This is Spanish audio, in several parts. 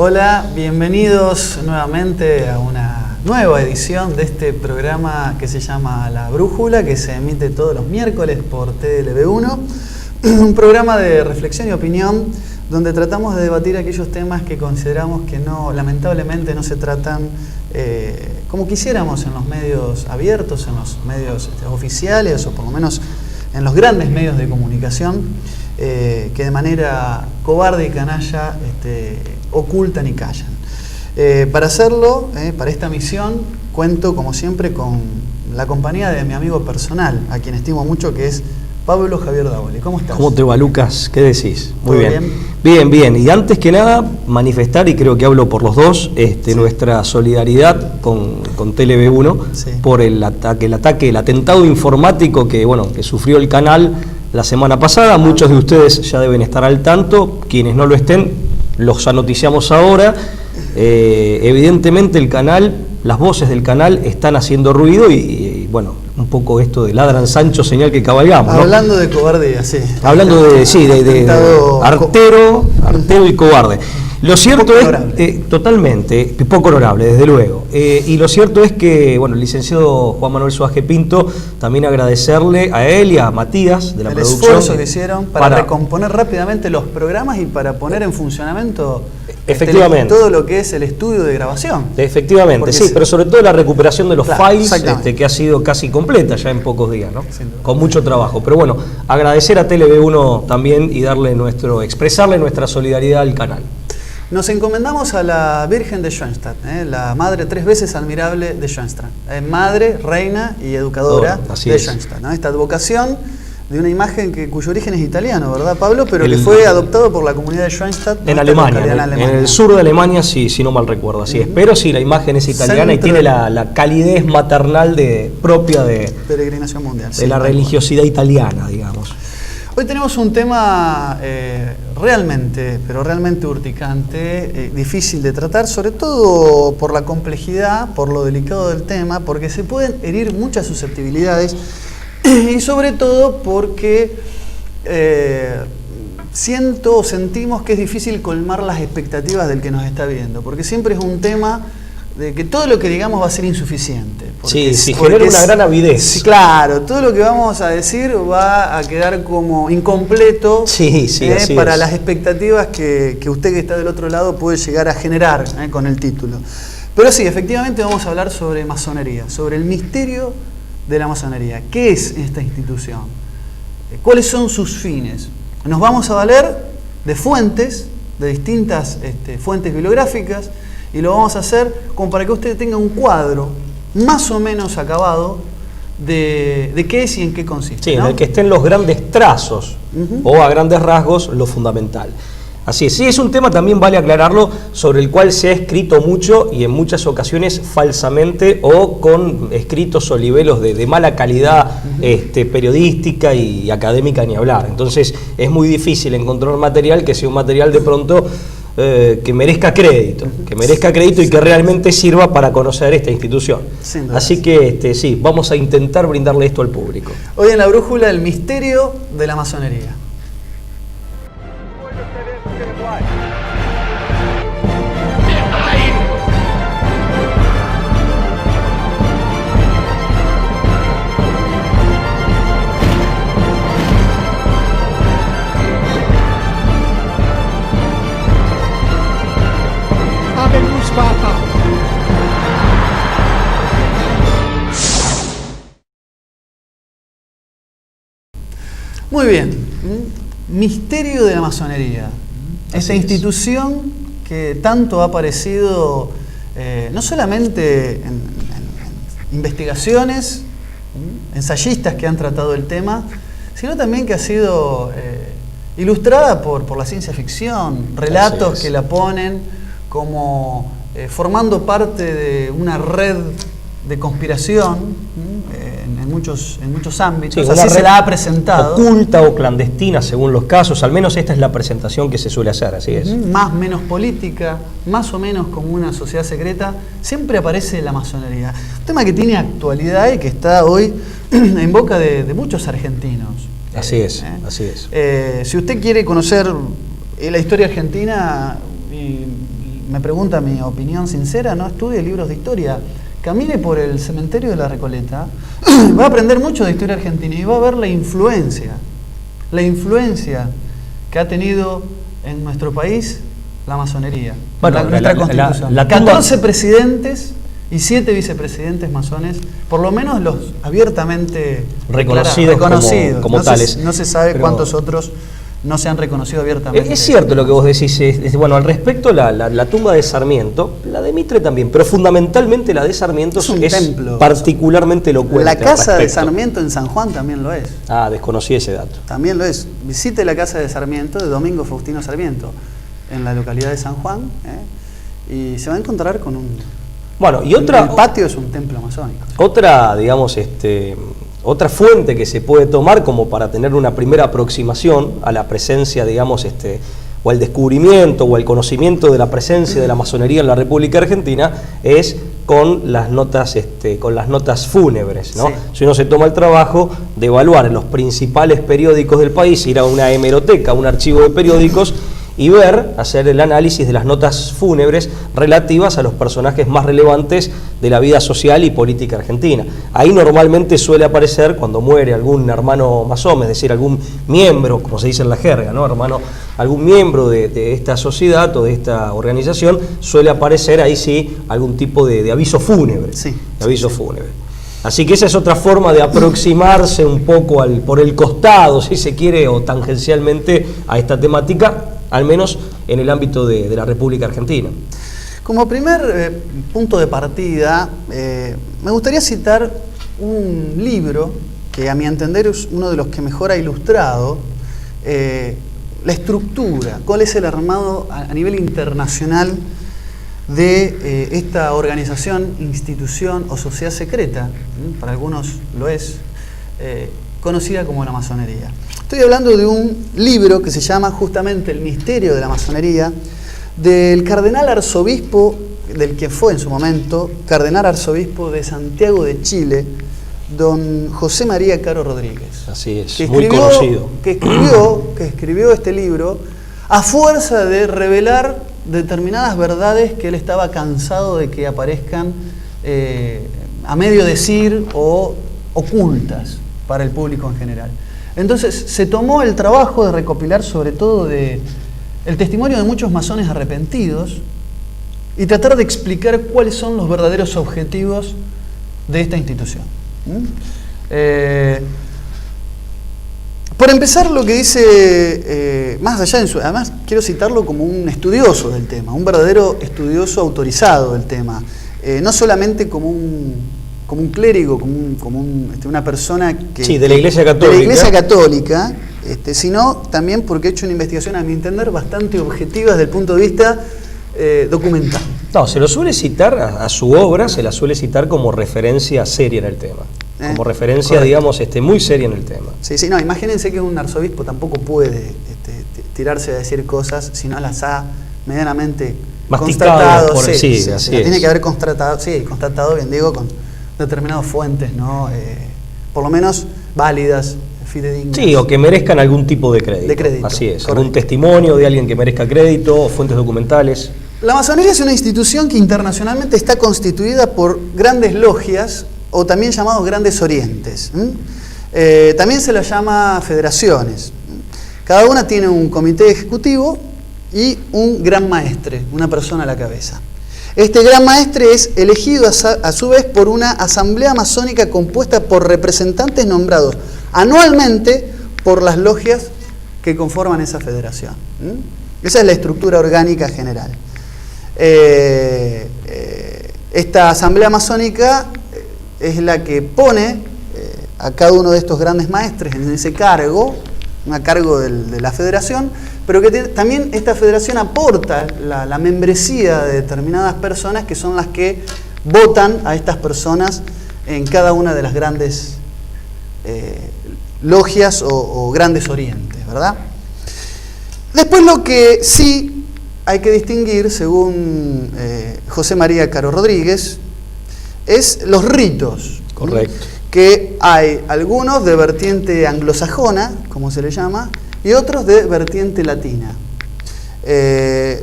Hola, bienvenidos nuevamente a una nueva edición de este programa que se llama La Brújula, que se emite todos los miércoles por TLB1, un programa de reflexión y opinión donde tratamos de debatir aquellos temas que consideramos que lamentablemente no se tratan como quisiéramos en los medios abiertos, en los medios oficiales o por lo menos en los grandes medios de comunicación, que de manera cobarde y canalla ocultan y callan. Para hacerlo, para esta misión, cuento como siempre con la compañía de mi amigo personal, a quien estimo mucho, que es Pablo Javier Davoli. ¿Cómo estás? ¿Cómo te va, Lucas? ¿Qué decís? Muy bien. Bien. Bien. Y antes que nada, manifestar, y creo que hablo por los dos, sí, nuestra solidaridad con TLB1 sí, por el atentado informático que sufrió el canal la semana pasada. Muchos de ustedes ya deben estar al tanto, quienes no lo estén, los anoticiamos ahora. Evidentemente el canal, las voces del canal están haciendo ruido y un poco esto de ladran Sancho, señal que cabalgamos, ¿no? Hablando de cobardía, sí. Hablando de artero y cobarde. Lo cierto es, totalmente, poco honorable, desde luego. Y lo cierto es que, el licenciado Juan Manuel Suaje Pinto, también agradecerle a él y a Matías de la producción. El esfuerzo que hicieron para recomponer rápidamente los programas y para poner en funcionamiento efectivamente todo lo que es el estudio de grabación. Efectivamente, porque sí, pero sobre todo la recuperación de los files, que ha sido casi completa ya en pocos días, ¿no? Con mucho trabajo. Pero agradecer a TLB1 también y expresarle nuestra solidaridad al canal. Nos encomendamos a la Virgen de Schoenstatt, la madre 3 veces admirable de Schoenstatt, madre, reina y educadora de Schoenstatt, ¿no? Esta advocación de una imagen cuyo origen es italiano, ¿verdad, Pablo? Pero que fue adoptado por la comunidad de Schoenstatt, ¿no? En Alemania, en el sur de Alemania, si no mal recuerdo, así es. Pero sí, la imagen es italiana y tiene la calidez maternal propia de peregrinación mundial, de la religiosidad italiana, digamos. Hoy tenemos un tema realmente urticante, difícil de tratar, sobre todo por la complejidad, por lo delicado del tema, porque se pueden herir muchas susceptibilidades y sobre todo porque sentimos que es difícil colmar las expectativas del que nos está viendo, porque siempre es un tema de que todo lo que digamos va a ser insuficiente. Porque genera una gran avidez. Sí, claro, todo lo que vamos a decir va a quedar como incompleto para las expectativas que usted que está del otro lado puede llegar a generar con el título. Pero sí, efectivamente vamos a hablar sobre masonería, sobre el misterio de la masonería. ¿Qué es esta institución? ¿Cuáles son sus fines? Nos vamos a valer de fuentes, de distintas fuentes bibliográficas, y lo vamos a hacer como para que usted tenga un cuadro más o menos acabado de qué es y en qué consiste. Sí, ¿no? en el que estén los grandes trazos o a grandes rasgos lo fundamental. Así es. Sí, es un tema, también vale aclararlo, sobre el cual se ha escrito mucho y en muchas ocasiones falsamente o con escritos o libelos de mala calidad periodística y académica, ni hablar. Entonces es muy difícil encontrar un material que sea un material de pronto que merezca crédito y que realmente sirva para conocer esta institución. Así que sí, vamos a intentar brindarle esto al público. Hoy en La Brújula, el misterio de la masonería. Muy bien, misterio de la masonería. Esta institución que tanto ha aparecido no solamente en investigaciones, ensayistas que han tratado el tema, sino también que ha sido ilustrada por la ciencia ficción, relatos que la ponen como formando parte de una red de conspiración en muchos ámbitos. Sí, así se la ha presentado. Oculta o clandestina según los casos, al menos esta es la presentación que se suele hacer, así es. Más menos política, más o menos como una sociedad secreta, siempre aparece la masonería. Un tema que tiene actualidad y que está hoy en boca de muchos argentinos. Así es, así es. Si usted quiere conocer la historia argentina, me pregunta mi opinión sincera, no estudie libros de historia. Camine por el cementerio de la Recoleta, va a aprender mucho de historia argentina y va a ver la influencia que ha tenido en nuestro país la masonería. Bueno, nuestra Constitución. la 14 presidentes y 7 vicepresidentes masones, por lo menos los abiertamente reconocidos como tales. No se sabe cuántos otros no se han reconocido abiertamente. Es cierto lo que vos decís. Bueno, al respecto, la tumba de Sarmiento, la de Mitre también, pero fundamentalmente la de Sarmiento es templo, particularmente elocuente. La casa de Sarmiento en San Juan también lo es. Ah, desconocí ese dato. También lo es. Visite la casa de Sarmiento, de Domingo Faustino Sarmiento, en la localidad de San Juan, y se va a encontrar con un... Bueno, y otra... El patio es un templo masónico. Otra, digamos, otra fuente que se puede tomar como para tener una primera aproximación a la presencia, digamos, o al descubrimiento o al conocimiento de la presencia de la masonería en la República Argentina es con las notas, fúnebres, ¿no? Sí. Si uno se toma el trabajo de evaluar en los principales periódicos del país, ir a una hemeroteca, un archivo de periódicos, y hacer el análisis de las notas fúnebres relativas a los personajes más relevantes de la vida social y política argentina. Ahí normalmente suele aparecer, cuando muere algún hermano masón, es decir, algún miembro, como se dice en la jerga, ¿no? Algún miembro de esta sociedad o de esta organización, suele aparecer ahí sí algún tipo de aviso fúnebre. Sí, de aviso fúnebre. Así que esa es otra forma de aproximarse un poco por el costado, si se quiere, o tangencialmente a esta temática, al menos en el ámbito de la República Argentina. Como primer punto de partida, me gustaría citar un libro que a mi entender es uno de los que mejor ha ilustrado la estructura, cuál es el armado a nivel internacional de esta organización, institución o sociedad secreta, para algunos lo es, conocida como la masonería. Estoy hablando de un libro que se llama justamente El misterio de la masonería, del cardenal arzobispo, del que fue en su momento cardenal arzobispo de Santiago de Chile, don José María Caro Rodríguez. Así es, muy conocido. Que escribió este libro a fuerza de revelar determinadas verdades que él estaba cansado de que aparezcan a medio decir o ocultas para el público en general. Entonces se tomó el trabajo de recopilar sobre todo el testimonio de muchos masones arrepentidos y tratar de explicar cuáles son los verdaderos objetivos de esta institución. Por empezar, lo que dice, más allá además quiero citarlo como un estudioso del tema, un verdadero estudioso autorizado del tema, no solamente como un clérigo, una persona que... Sí, de la Iglesia Católica. De la Iglesia Católica, sino también porque he hecho una investigación, a mi entender, bastante objetiva desde el punto de vista documental. No, se lo suele citar, a su obra se la suele citar como referencia seria en el tema. Como referencia, correcto, digamos, muy seria en el tema. Sí, no, imagínense que un arzobispo tampoco puede tirarse a decir cosas si no las ha medianamente constatado. Tiene que haber constatado, bien digo, con determinadas fuentes, ¿no? Por lo menos válidas, fidedignas. Sí, o que merezcan algún tipo de crédito. Así es, correcto. Algún testimonio de alguien que merezca crédito, o fuentes documentales. La masonería es una institución que internacionalmente está constituida por grandes logias, o también llamados grandes orientes. También se las llama federaciones. Cada una tiene un comité ejecutivo y un gran maestre, una persona a la cabeza. Este gran maestre es elegido a su vez por una asamblea masónica compuesta por representantes nombrados anualmente por las logias que conforman esa federación. Esa es la estructura orgánica general. Esta asamblea masónica es la que pone a cada uno de estos grandes maestres en ese cargo, a cargo de la federación, pero que también esta federación aporta la membresía de determinadas personas que son las que votan a estas personas en cada una de las grandes logias o grandes orientes, ¿verdad? Después lo que sí hay que distinguir, según José María Caro Rodríguez, es los ritos. Correcto. Que hay algunos de vertiente anglosajona, como se le llama, y otros de vertiente latina.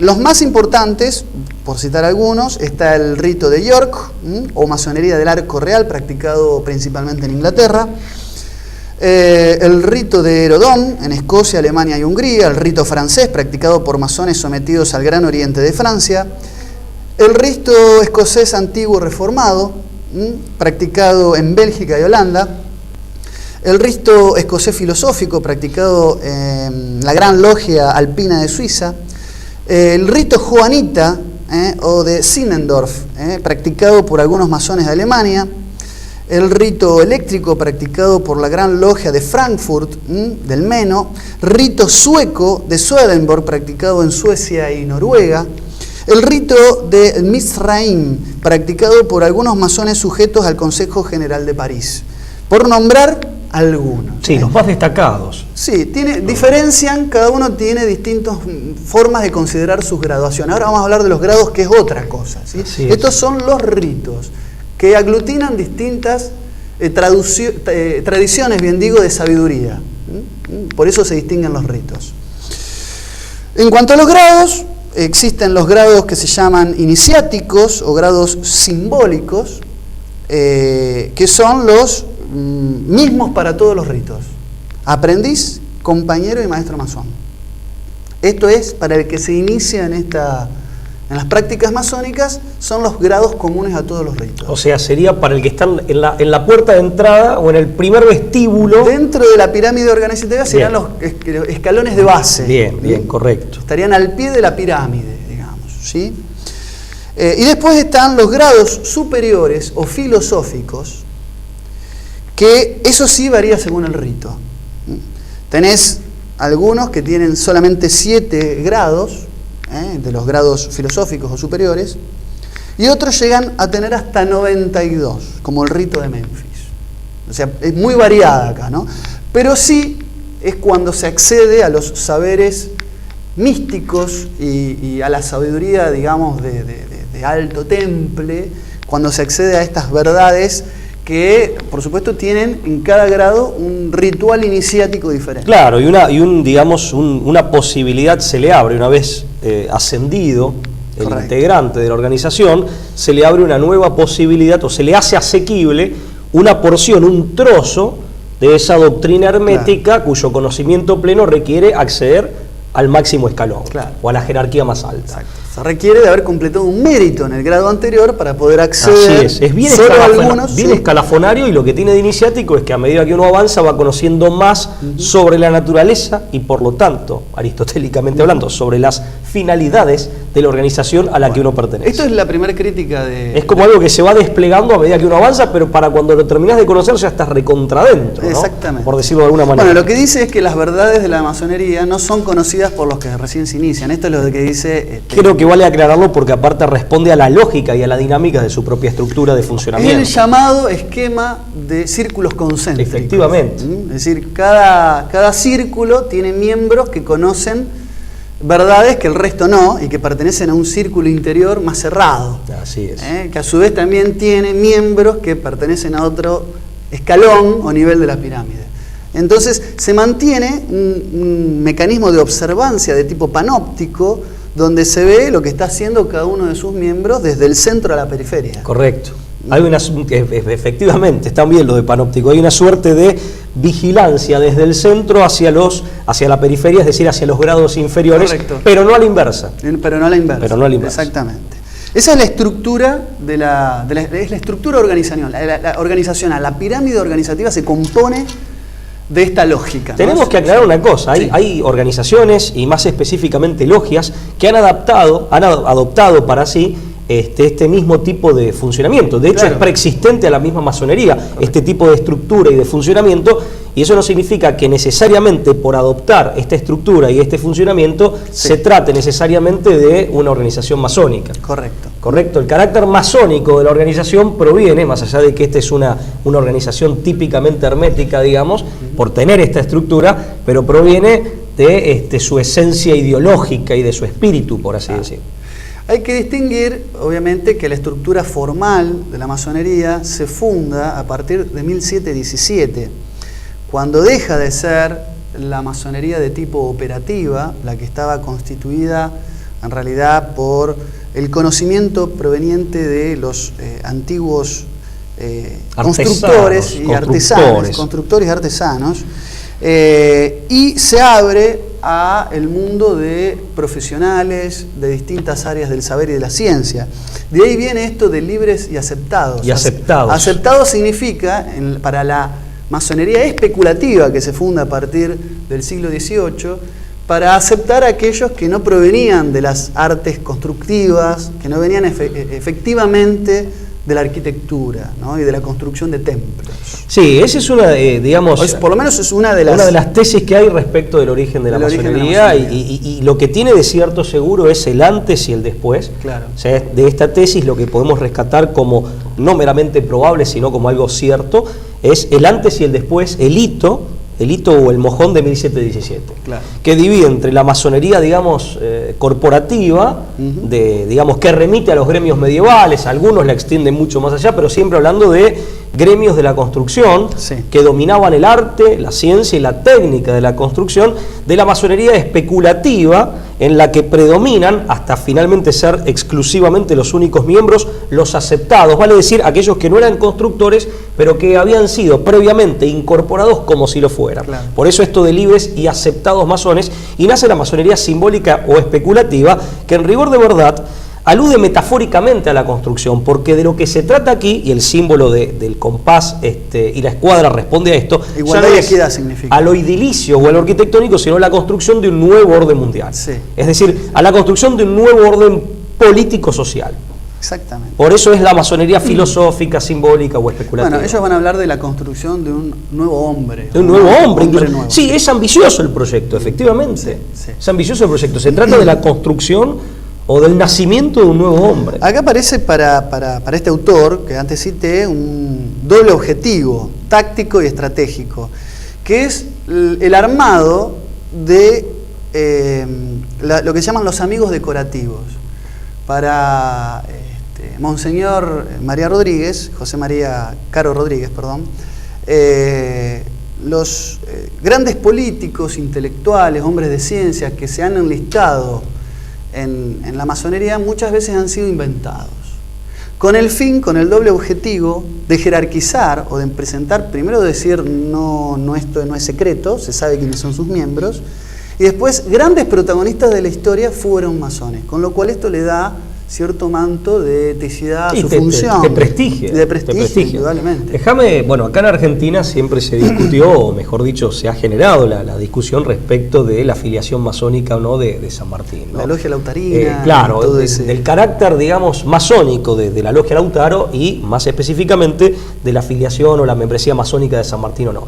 Los más importantes, por citar algunos, está el rito de York, o masonería del arco real, practicado principalmente en Inglaterra. El rito de Herodón, en Escocia, Alemania y Hungría. El rito francés, practicado por masones sometidos al Gran Oriente de Francia. El rito escocés antiguo reformado, practicado en Bélgica y Holanda. El rito escocés filosófico, practicado en la Gran Logia Alpina de Suiza. El rito joanita, o de Zinzendorf, practicado por algunos masones de Alemania. El rito eléctrico, practicado por la Gran Logia de Frankfurt, del Meno. Rito sueco de Swedenborg, practicado en Suecia y Noruega. El rito de Mizraim, practicado por algunos masones sujetos al Consejo General de París. Por nombrar algunos. Sí, los más destacados. Sí, diferencian, cada uno tiene distintas formas de considerar sus graduaciones. Ahora vamos a hablar de los grados, que es otra cosa, ¿sí? Estos son los ritos, que aglutinan distintas tradiciones, bien digo, de sabiduría. Por eso se distinguen los ritos. En cuanto a los grados, existen los grados que se llaman iniciáticos o grados simbólicos, que son los mismos para todos los ritos: aprendiz, compañero y maestro masón. Esto es para el que se inicia en las prácticas masónicas, son los grados comunes a todos los ritos. O sea, sería para el que está en la puerta de entrada o en el primer vestíbulo. Dentro de la pirámide organizativa serían los escalones de base. Bien, correcto. Estarían al pie de la pirámide, digamos, ¿sí? Y después están los grados superiores o filosóficos, que eso sí varía según el rito. Tenés algunos que tienen solamente 7 grados, de los grados filosóficos o superiores, y otros llegan a tener hasta 92, como el rito de Memphis. O sea, es muy variada acá, ¿no? Pero sí es cuando se accede a los saberes místicos y a la sabiduría, digamos, de alto temple, cuando se accede a estas verdades que, por supuesto, tienen en cada grado un ritual iniciático diferente. Claro, una posibilidad se le abre una vez ascendido el Correcto. integrante de la organización, se le abre una nueva posibilidad, o se le hace asequible una porción, un trozo de esa doctrina hermética, claro, cuyo conocimiento pleno requiere acceder al máximo escalón, claro, o a la jerarquía más alta. Exacto. Se requiere de haber completado un mérito en el grado anterior para poder acceder. Así es bien, sí, escalafonario, y lo que tiene de iniciático es que a medida que uno avanza va conociendo más sobre la naturaleza y, por lo tanto, aristotélicamente hablando, sobre las finalidades de la organización a la que uno pertenece. Esto es la primera crítica de... Es como algo que se va desplegando a medida que uno avanza, pero para cuando lo terminás de conocer ya estás recontradentro, ¿no? Exactamente. Por decirlo de alguna manera. Bueno, lo que dice es que las verdades de la masonería no son conocidas por los que recién se inician. Esto es lo que dice... Creo que vale aclararlo porque aparte responde a la lógica y a la dinámica de su propia estructura de funcionamiento. Es el llamado esquema de círculos concéntricos. Efectivamente. Es decir, cada círculo tiene miembros que conocen verdades que el resto no, y que pertenecen a un círculo interior más cerrado. Así es. Que a su vez también tiene miembros que pertenecen a otro escalón o nivel de la pirámide. Entonces se mantiene un mecanismo de observancia de tipo panóptico, donde se ve lo que está haciendo cada uno de sus miembros desde el centro a la periferia. Correcto. Efectivamente, está bien lo de panóptico. Hay una suerte de vigilancia desde el centro hacia la periferia, es decir, hacia los grados inferiores. Correcto. Pero no a la inversa. Pero no a la inversa. Exactamente. Esa es la estructura es la estructura organizacional. La pirámide organizativa se compone de esta lógica, ¿no? Tenemos que aclarar una cosa, hay organizaciones, y más específicamente logias, que han adoptado para sí este mismo tipo de funcionamiento. De hecho, claro, es preexistente a la misma masonería. Correcto. Este tipo de estructura y de funcionamiento, y eso no significa que necesariamente por adoptar esta estructura y este funcionamiento se trate necesariamente de una organización masónica. Correcto. El carácter masónico de la organización proviene, más allá de que esta es una organización típicamente hermética, digamos, por tener esta estructura, pero proviene de su esencia ideológica y de su espíritu, por así decirlo. Hay que distinguir, obviamente, que la estructura formal de la masonería se funda a partir de 1717, cuando deja de ser la masonería de tipo operativa, la que estaba constituida en realidad por el conocimiento proveniente de los antiguos constructores y artesanos, y se abre a el mundo de profesionales de distintas áreas del saber y de la ciencia. De ahí viene esto de libres y aceptados. Y aceptados. Aceptados significa, para la masonería especulativa que se funda a partir del siglo XVIII, para aceptar a aquellos que no provenían de las artes constructivas, que no venían efectivamente de la arquitectura, ¿no? Y de la construcción de templos. Sí, esa es una, digamos... Por lo menos es una de las tesis que hay respecto del origen de la masonería, y lo que tiene de cierto seguro es el antes y el después. Claro. O sea, de esta tesis lo que podemos rescatar como no meramente probable, sino como algo cierto, es el antes y el después, el hito o el mojón de 1717, claro, que divide entre la masonería, digamos, corporativa, digamos, que remite a los gremios medievales, algunos la extienden mucho más allá, pero siempre hablando de gremios de la construcción, sí, que dominaban el arte, la ciencia y la técnica de la construcción, de la masonería especulativa, en la que predominan, hasta finalmente ser exclusivamente los únicos miembros, los aceptados, vale decir, aquellos que no eran constructores, pero que habían sido previamente incorporados como si lo fueran. Claro. Por eso esto de libres y aceptados masones, y nace la masonería simbólica o especulativa, que en rigor de verdad alude metafóricamente a la construcción, porque de lo que se trata aquí, y el símbolo del compás y la escuadra responde a esto, igualdad y equidad significa a lo idilicio o a lo arquitectónico, sino a la construcción de un nuevo orden mundial. Sí. Es decir, a la construcción de un nuevo orden político-social. Exactamente. Por eso es la masonería filosófica, simbólica o especulativa. Bueno, ellos van a hablar de la construcción de un nuevo hombre. De un nuevo hombre nuevo. Sí, es ambicioso el proyecto, efectivamente. Sí. Es ambicioso el proyecto. Se trata de la construcción o del nacimiento de un nuevo hombre. Acá aparece para este autor, que antes cité, un doble objetivo, táctico y estratégico, que es el armado de lo que se llaman los amigos decorativos. Para Monseñor María Rodríguez, José María Caro Rodríguez, perdón, los grandes políticos, intelectuales, hombres de ciencia que se han enlistado en la masonería muchas veces han sido inventados, con el doble objetivo de jerarquizar o de presentar, primero decir, esto no es secreto, se sabe quiénes son sus miembros, y después grandes protagonistas de la historia fueron masones, con lo cual esto le da cierto manto de eticidad a su función. De prestigio. De prestigio, indudablemente. Déjame, bueno, acá en Argentina siempre se discutió, o mejor dicho, se ha generado la discusión respecto de la afiliación masónica o no de San Martín, ¿no? La logia lautarina. Claro, del carácter, digamos, masónico de la logia Lautaro y más específicamente de la afiliación o la membresía masónica de San Martín o no.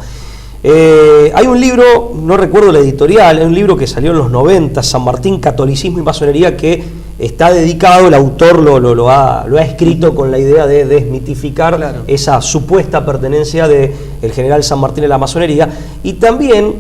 Hay un libro, no recuerdo la editorial, es un libro que salió en los 90, San Martín, Catolicismo y Masonería, que está dedicado, el autor lo ha escrito con la idea de desmitificar, claro, esa supuesta pertenencia del general San Martín a la masonería. Y también,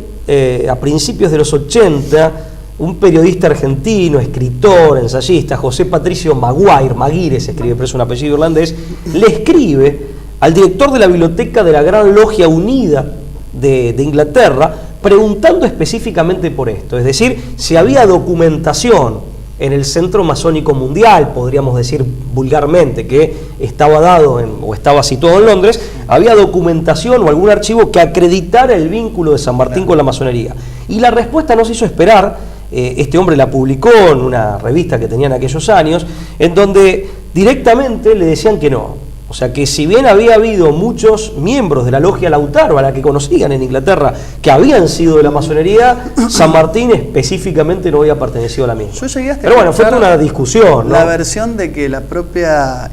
a principios de los 80, un periodista argentino, escritor, ensayista, José Patricio Maguire se escribe, pero es un apellido irlandés, le escribe al director de la biblioteca de la Gran Logia Unida de Inglaterra, preguntando específicamente por esto, es decir, si había documentación en el Centro Masónico Mundial, podríamos decir vulgarmente, que estaba dado o estaba situado en Londres, había documentación o algún archivo que acreditara el vínculo de San Martín con la masonería. Y la respuesta no se hizo esperar. Este hombre la publicó en una revista que tenía en aquellos años, en donde directamente le decían que no. O sea que si bien había habido muchos miembros de la logia Lautaro, a la que conocían en Inglaterra, que habían sido de la masonería, San Martín específicamente no había pertenecido a la misma. Pero bueno, fue una discusión, ¿no? La versión de que la propia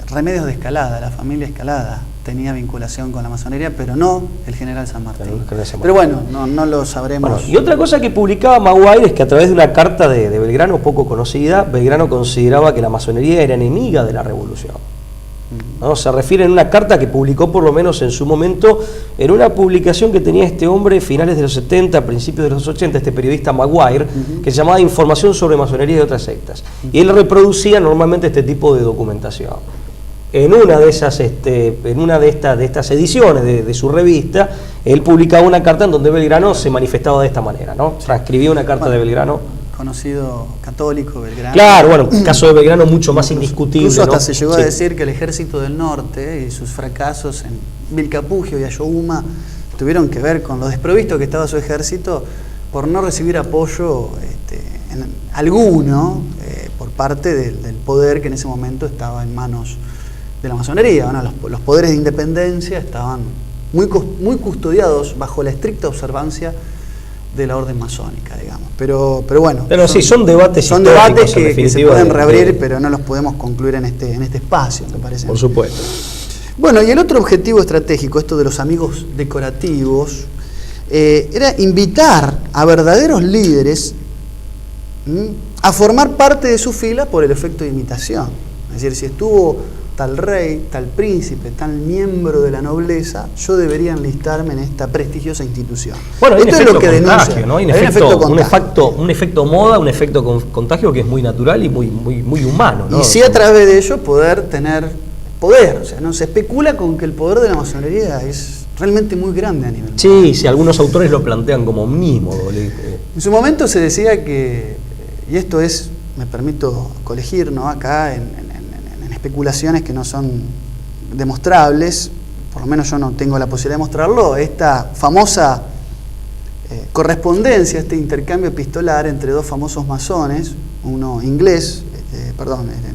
Remedios de Escalada, la familia Escalada, tenía vinculación con la masonería, pero no el general San Martín. Pero bueno, no lo sabremos. Bueno, y otra cosa que publicaba Maguire es que a través de una carta de Belgrano poco conocida, Belgrano consideraba que la masonería era enemiga de la revolución, ¿no? Se refiere en una carta que publicó por lo menos en su momento, en una publicación que tenía este hombre finales de los 70, principios de los 80, este periodista Maguire, que se llamaba Información sobre masonería y otras sectas. Y él reproducía normalmente este tipo de documentación. en una de esas, en una de estas ediciones de su revista, él publicaba una carta en donde Belgrano se manifestaba de esta manera, ¿no? Transcribía una carta de Belgrano. Conocido católico, Belgrano. Claro, bueno, el caso de Belgrano mucho más indiscutible. Incluso hasta ¿no? se llegó a decir que el ejército del norte y sus fracasos en Vilcapugio y Ayohuma tuvieron que ver con lo desprovisto que estaba su ejército por no recibir apoyo alguno por parte del poder que en ese momento estaba en manos de la masonería. Bueno, los poderes de independencia estaban muy custodiados bajo la estricta observancia de la orden masónica, digamos. Pero bueno. Pero sí, son debates que se pueden reabrir, pero no los podemos concluir en este espacio, me parece. Por supuesto. Bueno, y el otro objetivo estratégico, esto de los amigos decorativos, era invitar a verdaderos líderes a formar parte de su fila por el efecto de imitación. Es decir, si estuvo tal rey, tal príncipe, tal miembro de la nobleza, yo debería enlistarme en esta prestigiosa institución. Bueno, hay un efecto contagio, ¿no? Hay un efecto moda, un efecto contagio que es muy natural y muy humano, ¿no? Y sí, a través de ello poder tener poder. O sea, no se especula con que el poder de la masonería es realmente muy grande a nivel mundial. Sí, algunos autores lo plantean como mínimo. En su momento se decía que, y esto es, me permito colegir, ¿no? Acá en especulaciones que no son demostrables, por lo menos yo no tengo la posibilidad de mostrarlo, esta famosa correspondencia, este intercambio epistolar entre dos famosos masones, uno inglés,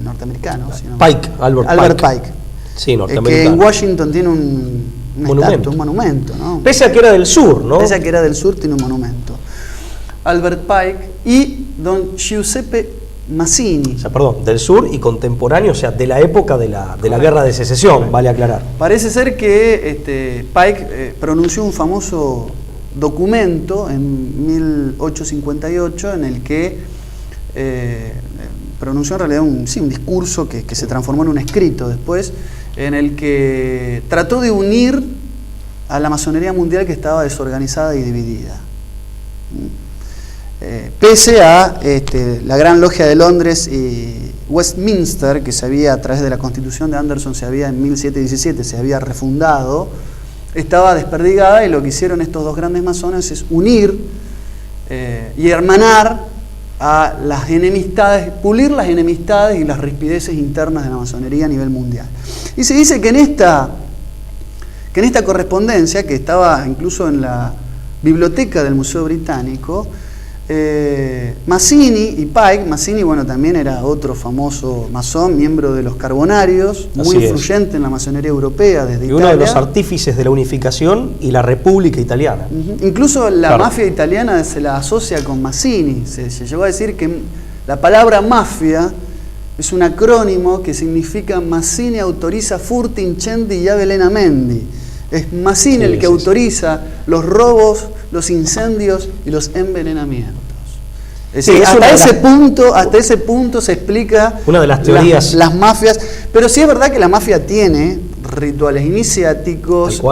norteamericano, Albert Pike. Sí, norteamericano. Que en Washington tiene un monumento, ¿no? Pese a que era del sur, ¿no? Pese a que era del sur, tiene un monumento. Albert Pike y don Giuseppe Mazzini. O sea, perdón, del sur y contemporáneo, o sea, de la época de la Guerra de Secesión, vale aclarar. Parece ser que Pike pronunció un famoso documento en 1858 en el que pronunció en realidad un discurso que se transformó en un escrito después, en el que trató de unir a la masonería mundial que estaba desorganizada y dividida. Pese a la Gran Logia de Londres y Westminster, que se había, a través de la Constitución de Anderson, en 1717 se había refundado, estaba desperdigada, y lo que hicieron estos dos grandes masones es unir y hermanar a las enemistades, pulir las enemistades y las rispideces internas de la masonería a nivel mundial. Y se dice que en esta correspondencia, que estaba incluso en la biblioteca del Museo Británico, Mazzini y Pike, Mazzini, bueno, también era otro famoso masón, miembro de los Carbonarios, muy influyente en la masonería europea desde Italia. Uno de los artífices de la unificación y la República Italiana. Incluso la mafia italiana se la asocia con Mazzini. Se llegó a decir que la palabra mafia es un acrónimo que significa Mazzini autoriza furti, incendi y avvelenamenti. Es Mazzini el que autoriza los robos, los incendios y los envenenamientos. Es decir, hasta ese punto se explica una de las teorías, las mafias. Pero sí es verdad que la mafia tiene rituales iniciáticos,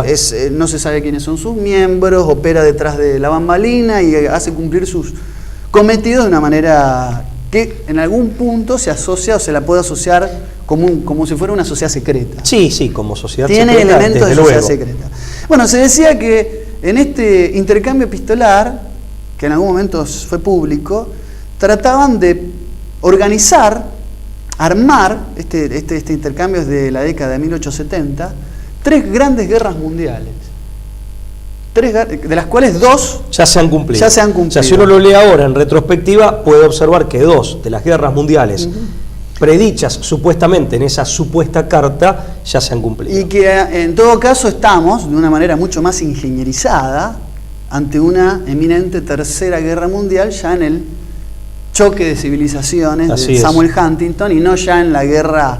no se sabe quiénes son sus miembros, opera detrás de la bambalina y hace cumplir sus cometidos de una manera que en algún punto se asocia o se la puede asociar como si fuera una sociedad secreta. Sí, como sociedad secreta. Tiene elementos de sociedad secreta. Bueno, se decía que en este intercambio epistolar, que en algún momento fue público, trataban de organizar, armar, este intercambio es de la década de 1870, 3 grandes guerras mundiales. De las cuales 2 ya se han cumplido. O sea, si uno lo lee ahora en retrospectiva, puede observar que 2 de las guerras mundiales predichas supuestamente en esa supuesta carta ya se han cumplido. Y que en todo caso estamos, de una manera mucho más ingenierizada, ante una eminente tercera guerra mundial, ya en el choque de civilizaciones de Samuel Huntington, y no ya en la guerra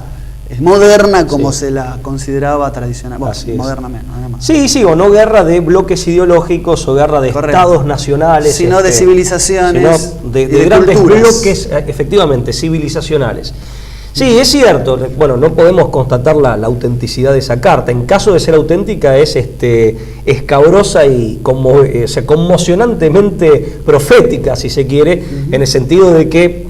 moderna como se la consideraba tradicional. Bueno, modernamente. Sí, o no guerra de bloques ideológicos o guerra de estados nacionales. Sino de civilizaciones. Sino de grandes bloques, efectivamente, civilizacionales. Sí, es cierto. Bueno, no podemos constatar la autenticidad de esa carta. En caso de ser auténtica, es escabrosa y conmocionantemente profética, si se quiere, en el sentido de que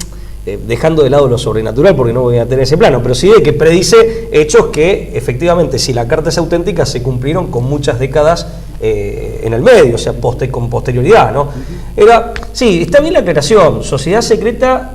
dejando de lado lo sobrenatural porque no voy a tener ese plano, pero sí de que predice hechos que efectivamente, si la carta es auténtica, se cumplieron con muchas décadas en el medio, o sea, con posterioridad, ¿no? Sí, está bien la aclaración, sociedad secreta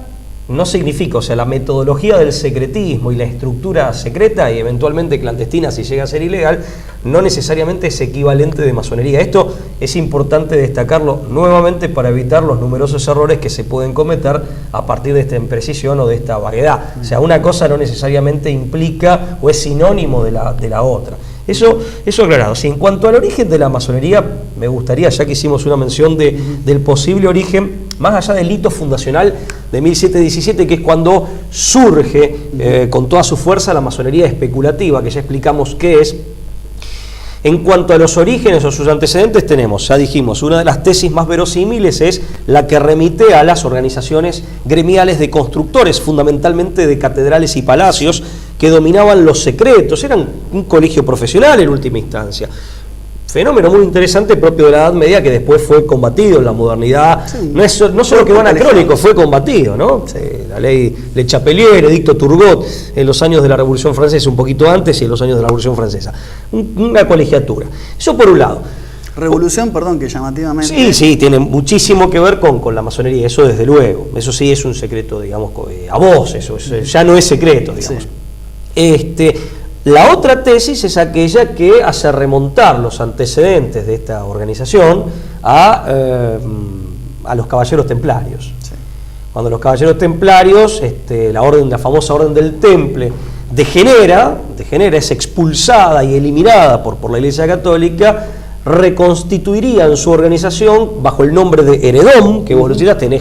no significa, o sea, la metodología del secretismo y la estructura secreta y eventualmente clandestina si llega a ser ilegal, no necesariamente es equivalente de masonería. Esto es importante destacarlo nuevamente para evitar los numerosos errores que se pueden cometer a partir de esta imprecisión o de esta vaguedad. O sea, una cosa no necesariamente implica o es sinónimo de la otra. Eso aclarado. Sí, en cuanto al origen de la masonería, me gustaría, ya que hicimos una mención del posible origen, más allá del hito fundacional de 1717, que es cuando surge con toda su fuerza la masonería especulativa, que ya explicamos qué es. En cuanto a los orígenes o sus antecedentes tenemos, ya dijimos, una de las tesis más verosímiles es la que remite a las organizaciones gremiales de constructores, fundamentalmente de catedrales y palacios, que dominaban los secretos, eran un colegio profesional en última instancia. Fenómeno muy interesante propio de la Edad Media que después fue combatido en la modernidad. Sí, no solo que van anacrónico, fue combatido, ¿no? La ley Le Chapelier, Edicto Turgot, en los años de la Revolución Francesa, un poquito antes y en los años de la Revolución Francesa. Una colegiatura. Eso por un lado. Revolución, perdón, que llamativamente... Sí, tiene muchísimo que ver con la masonería, eso desde luego. Eso sí es un secreto, digamos, a voces, ya no es secreto, digamos. Sí. La otra tesis es aquella que hace remontar los antecedentes de esta organización a los caballeros templarios. Sí. Cuando los caballeros templarios, la famosa orden del Temple, degenera, es expulsada y eliminada por la Iglesia Católica, reconstituirían su organización bajo el nombre de Heredom, que vos lo citaste, en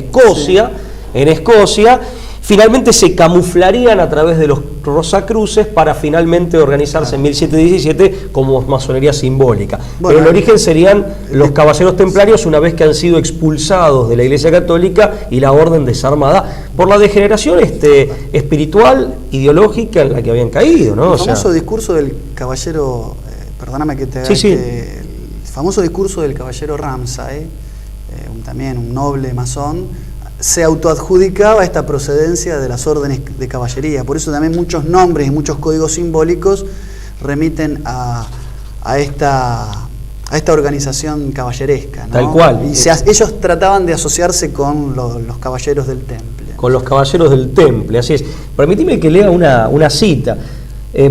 Escocia. Finalmente se camuflarían a través de los Rosacruces para finalmente organizarse en 1717 como masonería simbólica. Bueno, pero el origen serían los caballeros templarios una vez que han sido expulsados de la Iglesia Católica y la orden desarmada por la degeneración espiritual, ideológica en la que habían caído, ¿no? El famoso discurso del caballero, perdóname que te haga el famoso discurso del caballero Ramsay, también un noble masón, se autoadjudicaba esta procedencia de las órdenes de caballería. Por eso también muchos nombres y muchos códigos simbólicos remiten a esta organización caballeresca, ¿no? Tal cual. Y ellos trataban de asociarse con los caballeros del Temple. Con los caballeros del Temple, así es. Permitime que lea una cita.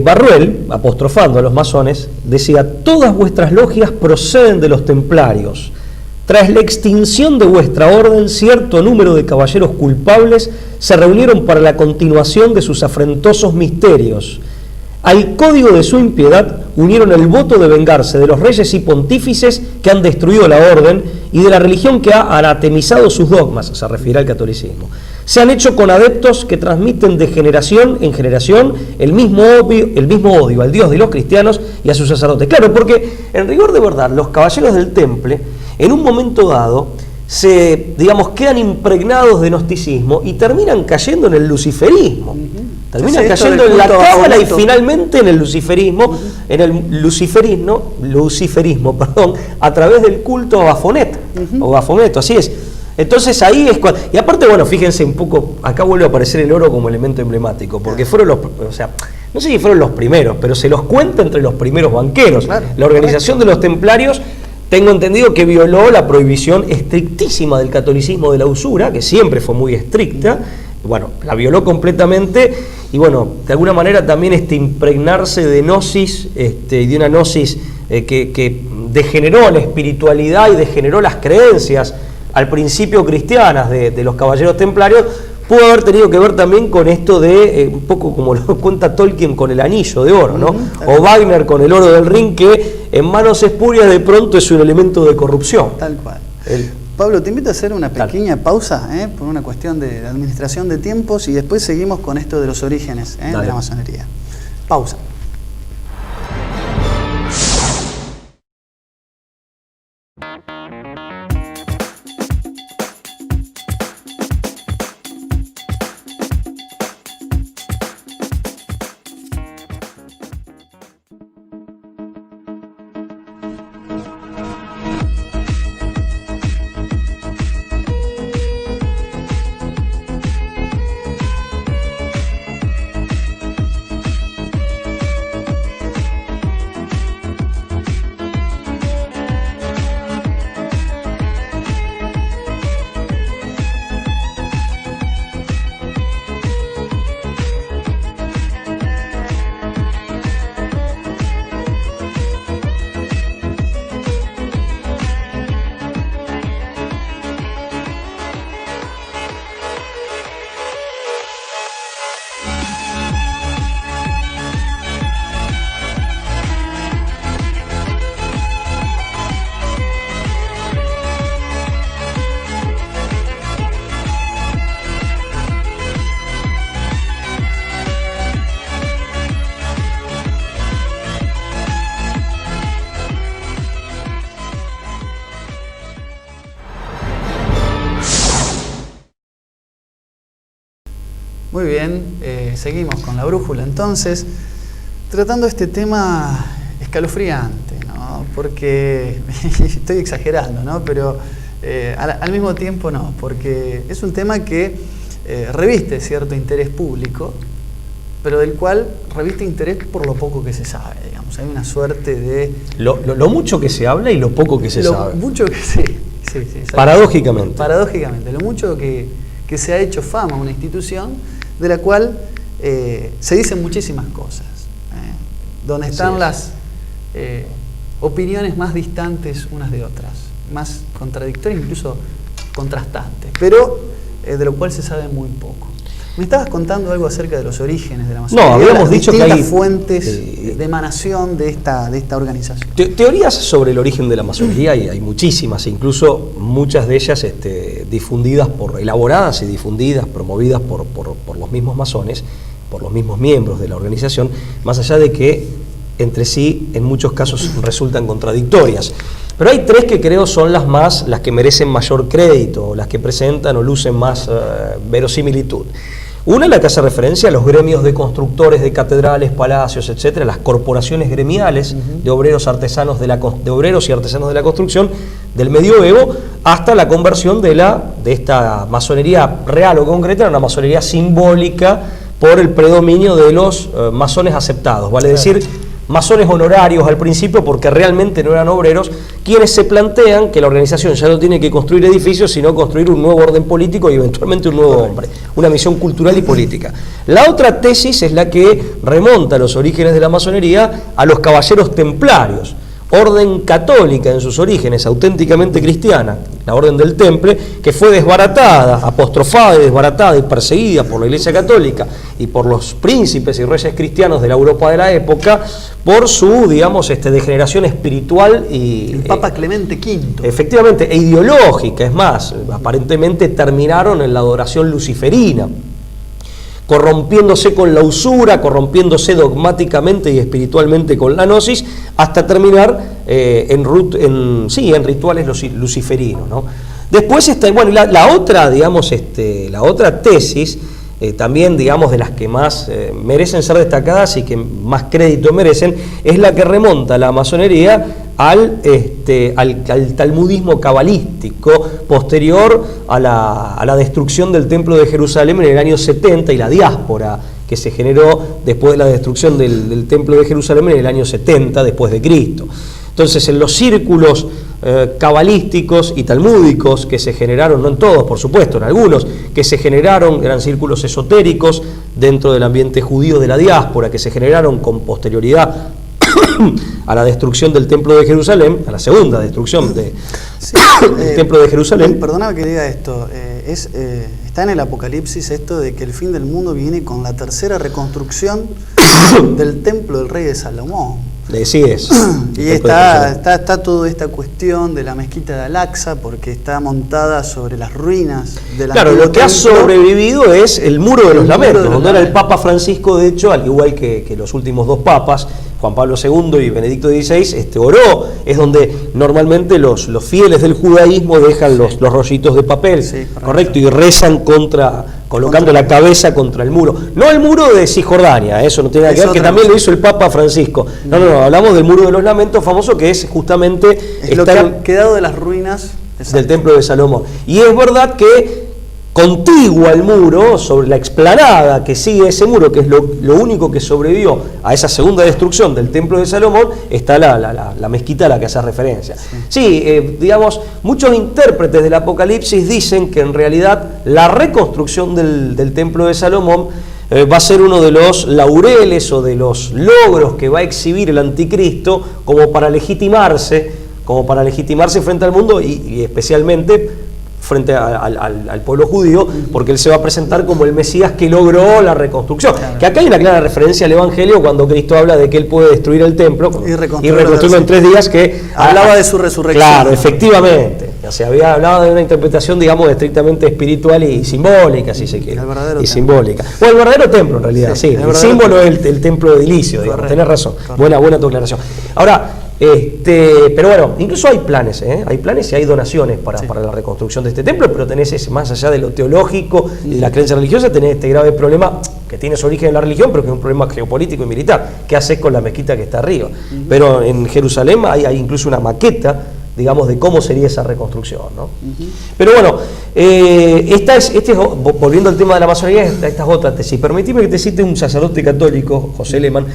Barruel, apostrofando a los masones, decía: todas vuestras logias proceden de los templarios. Tras la extinción de vuestra orden, cierto número de caballeros culpables se reunieron para la continuación de sus afrentosos misterios. Al código de su impiedad unieron el voto de vengarse de los reyes y pontífices que han destruido la orden y de la religión que ha anatemizado sus dogmas, se refiere al catolicismo. Se han hecho con adeptos que transmiten de generación en generación el mismo odio al Dios de los cristianos y a sus sacerdotes. Claro, porque en rigor de verdad, los caballeros del Temple, en un momento dado, quedan impregnados de gnosticismo y terminan cayendo en el luciferismo. Terminan cayendo en la cábala y finalmente en el luciferismo, a través del culto a Bafomet, o Bafomet, así es. Entonces ahí es cuando... Y aparte, bueno, fíjense un poco, acá vuelve a aparecer el oro como elemento emblemático, porque fueron no sé si fueron los primeros, pero se los cuenta entre los primeros banqueros. Claro, la organización de los templarios, tengo entendido que violó la prohibición estrictísima del catolicismo de la usura, que siempre fue muy estricta. Bueno, la violó completamente y bueno, de alguna manera también impregnarse de gnosis, y de una gnosis que degeneró la espiritualidad y degeneró las creencias al principio cristianas de los caballeros templarios, pudo haber tenido que ver también con esto de, un poco como lo cuenta Tolkien con el anillo de oro, ¿no? O Wagner con el oro del Rin, que en manos espurias de pronto es un elemento de corrupción. Tal cual. Pablo, te invito a hacer una pequeña pausa, por una cuestión de administración de tiempos, y después seguimos con esto de los orígenes de la masonería. Pausa. Muy bien, seguimos con la brújula entonces, tratando este tema escalofriante, ¿no? Porque estoy exagerando, ¿no? Pero al mismo tiempo no, porque es un tema que reviste cierto interés público, pero del cual reviste interés por lo poco que se sabe, digamos. Hay una suerte de... Lo mucho que se habla y lo poco que se sabe. Lo mucho que sí, paradójicamente. Paradójicamente, lo mucho que se ha hecho fama una institución de la cual se dicen muchísimas cosas, donde están las opiniones más distantes unas de otras, más contradictorias, incluso contrastantes, pero de lo cual se sabe muy poco. Me estabas contando algo acerca de los orígenes de la masonería. No, habíamos dicho que hay fuentes de emanación de esta organización. Teorías sobre el origen de la masonería hay muchísimas, incluso muchas de ellas difundidas elaboradas y difundidas, promovidas por los mismos masones, por los mismos miembros de la organización, más allá de que entre sí en muchos casos resultan contradictorias. Pero hay tres que creo son las que merecen mayor crédito, las que presentan o lucen más verosimilitud. Una es la que hace referencia a los gremios de constructores de catedrales, palacios, etcétera, las corporaciones gremiales de obreros y artesanos de la construcción del medioevo, hasta la conversión de esta masonería real o concreta en una masonería simbólica por el predominio de los masones aceptados, vale decir, masones honorarios al principio, porque realmente no eran obreros, quienes se plantean que la organización ya no tiene que construir edificios, sino construir un nuevo orden político y eventualmente un nuevo hombre, una misión cultural y política. La otra tesis es la que remonta los orígenes de la masonería a los caballeros templarios, orden católica en sus orígenes, auténticamente cristiana, la orden del Temple, que fue desbaratada, apostrofada y desbaratada y perseguida por la Iglesia Católica y por los príncipes y reyes cristianos de la Europa de la época por su, digamos, degeneración espiritual y... El Papa Clemente V. Efectivamente, e ideológica, es más, aparentemente terminaron en la adoración luciferina, corrompiéndose con la usura, corrompiéndose dogmáticamente y espiritualmente con la gnosis, hasta terminar en rituales luciferinos, ¿no? Después está, bueno, la otra, digamos, la otra tesis, también, digamos, de las que más merecen ser destacadas y que más crédito merecen, es la que remonta la masonería al talmudismo cabalístico posterior a la destrucción del Templo de Jerusalén en el año 70 y la diáspora que se generó después de la destrucción del Templo de Jerusalén en el año 70 después de Cristo. Entonces, en los círculos cabalísticos y talmúdicos que se generaron, no en todos, por supuesto, en algunos, que se generaron, eran círculos esotéricos dentro del ambiente judío de la diáspora, que se generaron con posterioridad a la destrucción del Templo de Jerusalén, a la segunda destrucción del Templo de Jerusalén. Perdona que diga esto, está en el Apocalipsis esto de que el fin del mundo viene con la tercera reconstrucción del Templo del Rey de Salomón. Sí es. Y está toda esta cuestión de la mezquita de Al-Aqsa, porque está montada sobre las ruinas de la... Claro, lo que ha sobrevivido es el Muro de los Lamentos, donde era el Papa Francisco, de hecho, al igual que los últimos dos papas, Juan Pablo II y Benedicto XVI, oró, es donde normalmente los fieles del judaísmo dejan los rollitos de papel, correcto, y rezan colocando la cabeza contra el muro. No el muro de Cisjordania, eso no tiene nada que ver, que también lo hizo el Papa Francisco. No, hablamos del Muro de los Lamentos, famoso, que es justamente... Es lo que ha quedado de las ruinas del Templo de Salomón. Y es verdad que contigua al muro, sobre la explanada que sigue ese muro, que es lo único que sobrevivió a esa segunda destrucción del Templo de Salomón, está la mezquita a la que hace referencia. Sí, digamos, muchos intérpretes del Apocalipsis dicen que en realidad la reconstrucción del Templo de Salomón va a ser uno de los laureles o de los logros que va a exhibir el anticristo como para legitimarse frente al mundo y especialmente frente al pueblo judío, porque él se va a presentar como el Mesías que logró la reconstrucción. Claro. Que acá hay una clara referencia al Evangelio cuando Cristo habla de que él puede destruir el templo y reconstruirlo en 3 días, que hablaba de su resurrección. Claro, efectivamente. O sea, había hablado de una interpretación, digamos, estrictamente espiritual y simbólica, si se quiere. Simbólica. O el verdadero templo, en realidad, sí. El símbolo es el templo edilicio, digamos. Tenés razón. Buena tu aclaración. Ahora, Pero bueno, incluso hay planes y hay donaciones para la reconstrucción de este templo, pero tenés, más allá de lo teológico y de la creencia religiosa, tenés este grave problema que tiene su origen en la religión, pero que es un problema geopolítico y militar. ¿Qué haces con la mezquita que está arriba? Pero en Jerusalén hay incluso una maqueta, digamos, de cómo sería esa reconstrucción, ¿no? Pero bueno, volviendo al tema de la masonería, esta es otra tesis. Permitime que te cite un sacerdote católico, José Lehmann,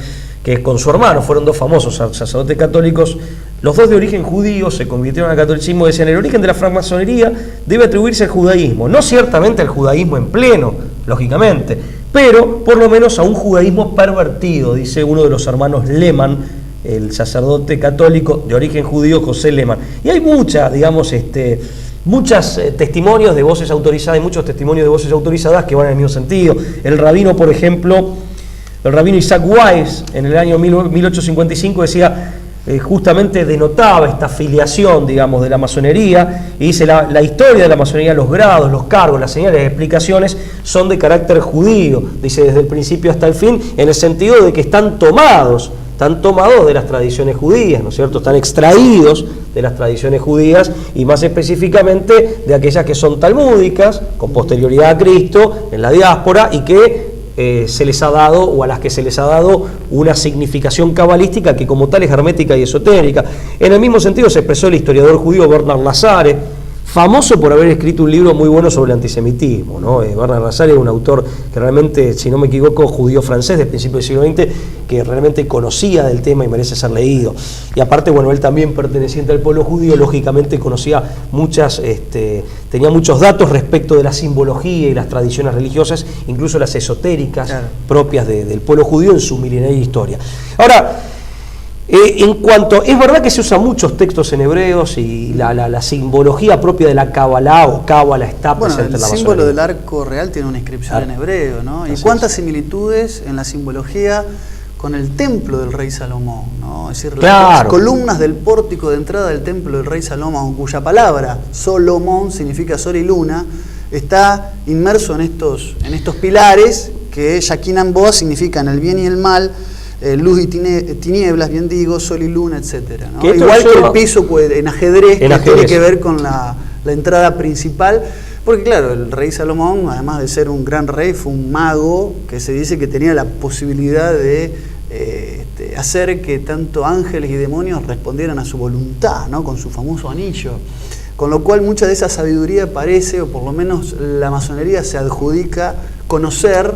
que con su hermano fueron dos famosos sacerdotes católicos, los dos de origen judío, se convirtieron al catolicismo. Decían: el origen de la francmasonería debe atribuirse al judaísmo, no ciertamente al judaísmo en pleno, lógicamente, pero por lo menos a un judaísmo pervertido, dice uno de los hermanos Lehmann, el sacerdote católico de origen judío José Lehmann. Y hay muchos testimonios de voces autorizadas, y muchos testimonios de voces autorizadas que van en el mismo sentido. El rabino, por ejemplo, el rabino Isaac Weiss, en el año 1855 decía, justamente denotaba esta filiación, digamos, de la masonería, y dice: la historia de la masonería, los grados, los cargos, las señales, las explicaciones son de carácter judío, dice, desde el principio hasta el fin, en el sentido de que están tomados de las tradiciones judías, ¿no es cierto? Están extraídos de las tradiciones judías, y más específicamente de aquellas que son talmúdicas, con posterioridad a Cristo, en la diáspora, y que se les ha dado, o a las que se les ha dado, una significación cabalística que como tal es hermética y esotérica. En el mismo sentido se expresó el historiador judío Bernard Lazare, famoso por haber escrito un libro muy bueno sobre el antisemitismo, ¿no? Bernard Lazare es un autor que realmente, si no me equivoco, judío francés del principio del siglo XX, que realmente conocía del tema y merece ser leído. Y aparte, bueno, él también perteneciente al pueblo judío, lógicamente conocía tenía muchos datos respecto de la simbología y las tradiciones religiosas, incluso las esotéricas, claro, propias del pueblo judío en su milenaria historia. Ahora, es verdad que se usan muchos textos en hebreos, y la simbología propia de la Kabbalah o Cábala está presente en la masonería. El símbolo del arco real tiene una inscripción en hebreo, ¿no? Y cuántas similitudes en la simbología con el templo del rey Salomón, ¿no? Es decir, las columnas del pórtico de entrada del templo del rey Salomón, cuya palabra Solomón significa sol y luna, está inmerso en estos pilares que Yaquinan Boa significan el bien y el mal, luz y tinieblas, bien digo, sol y luna, etcétera, ¿no? Igual que el piso en ajedrez, tiene que ver con la entrada principal, porque claro, el rey Salomón, además de ser un gran rey, fue un mago que se dice que tenía la posibilidad de hacer que tanto ángeles y demonios respondieran a su voluntad, ¿no? Con su famoso anillo. Con lo cual mucha de esa sabiduría parece, o por lo menos la masonería se adjudica conocer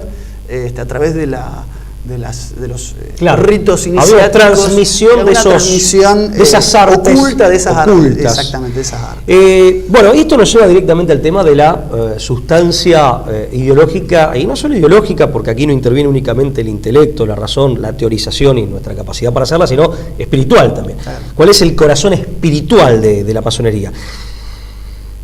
a través de los ritos iniciáticos. Había transmisión de esas artes ocultas. Exactamente, de esas artes. Bueno, esto nos lleva directamente al tema de la sustancia ideológica, y no solo ideológica, porque aquí no interviene únicamente el intelecto, la razón, la teorización y nuestra capacidad para hacerla, sino espiritual también. Claro. ¿Cuál es el corazón espiritual de la masonería?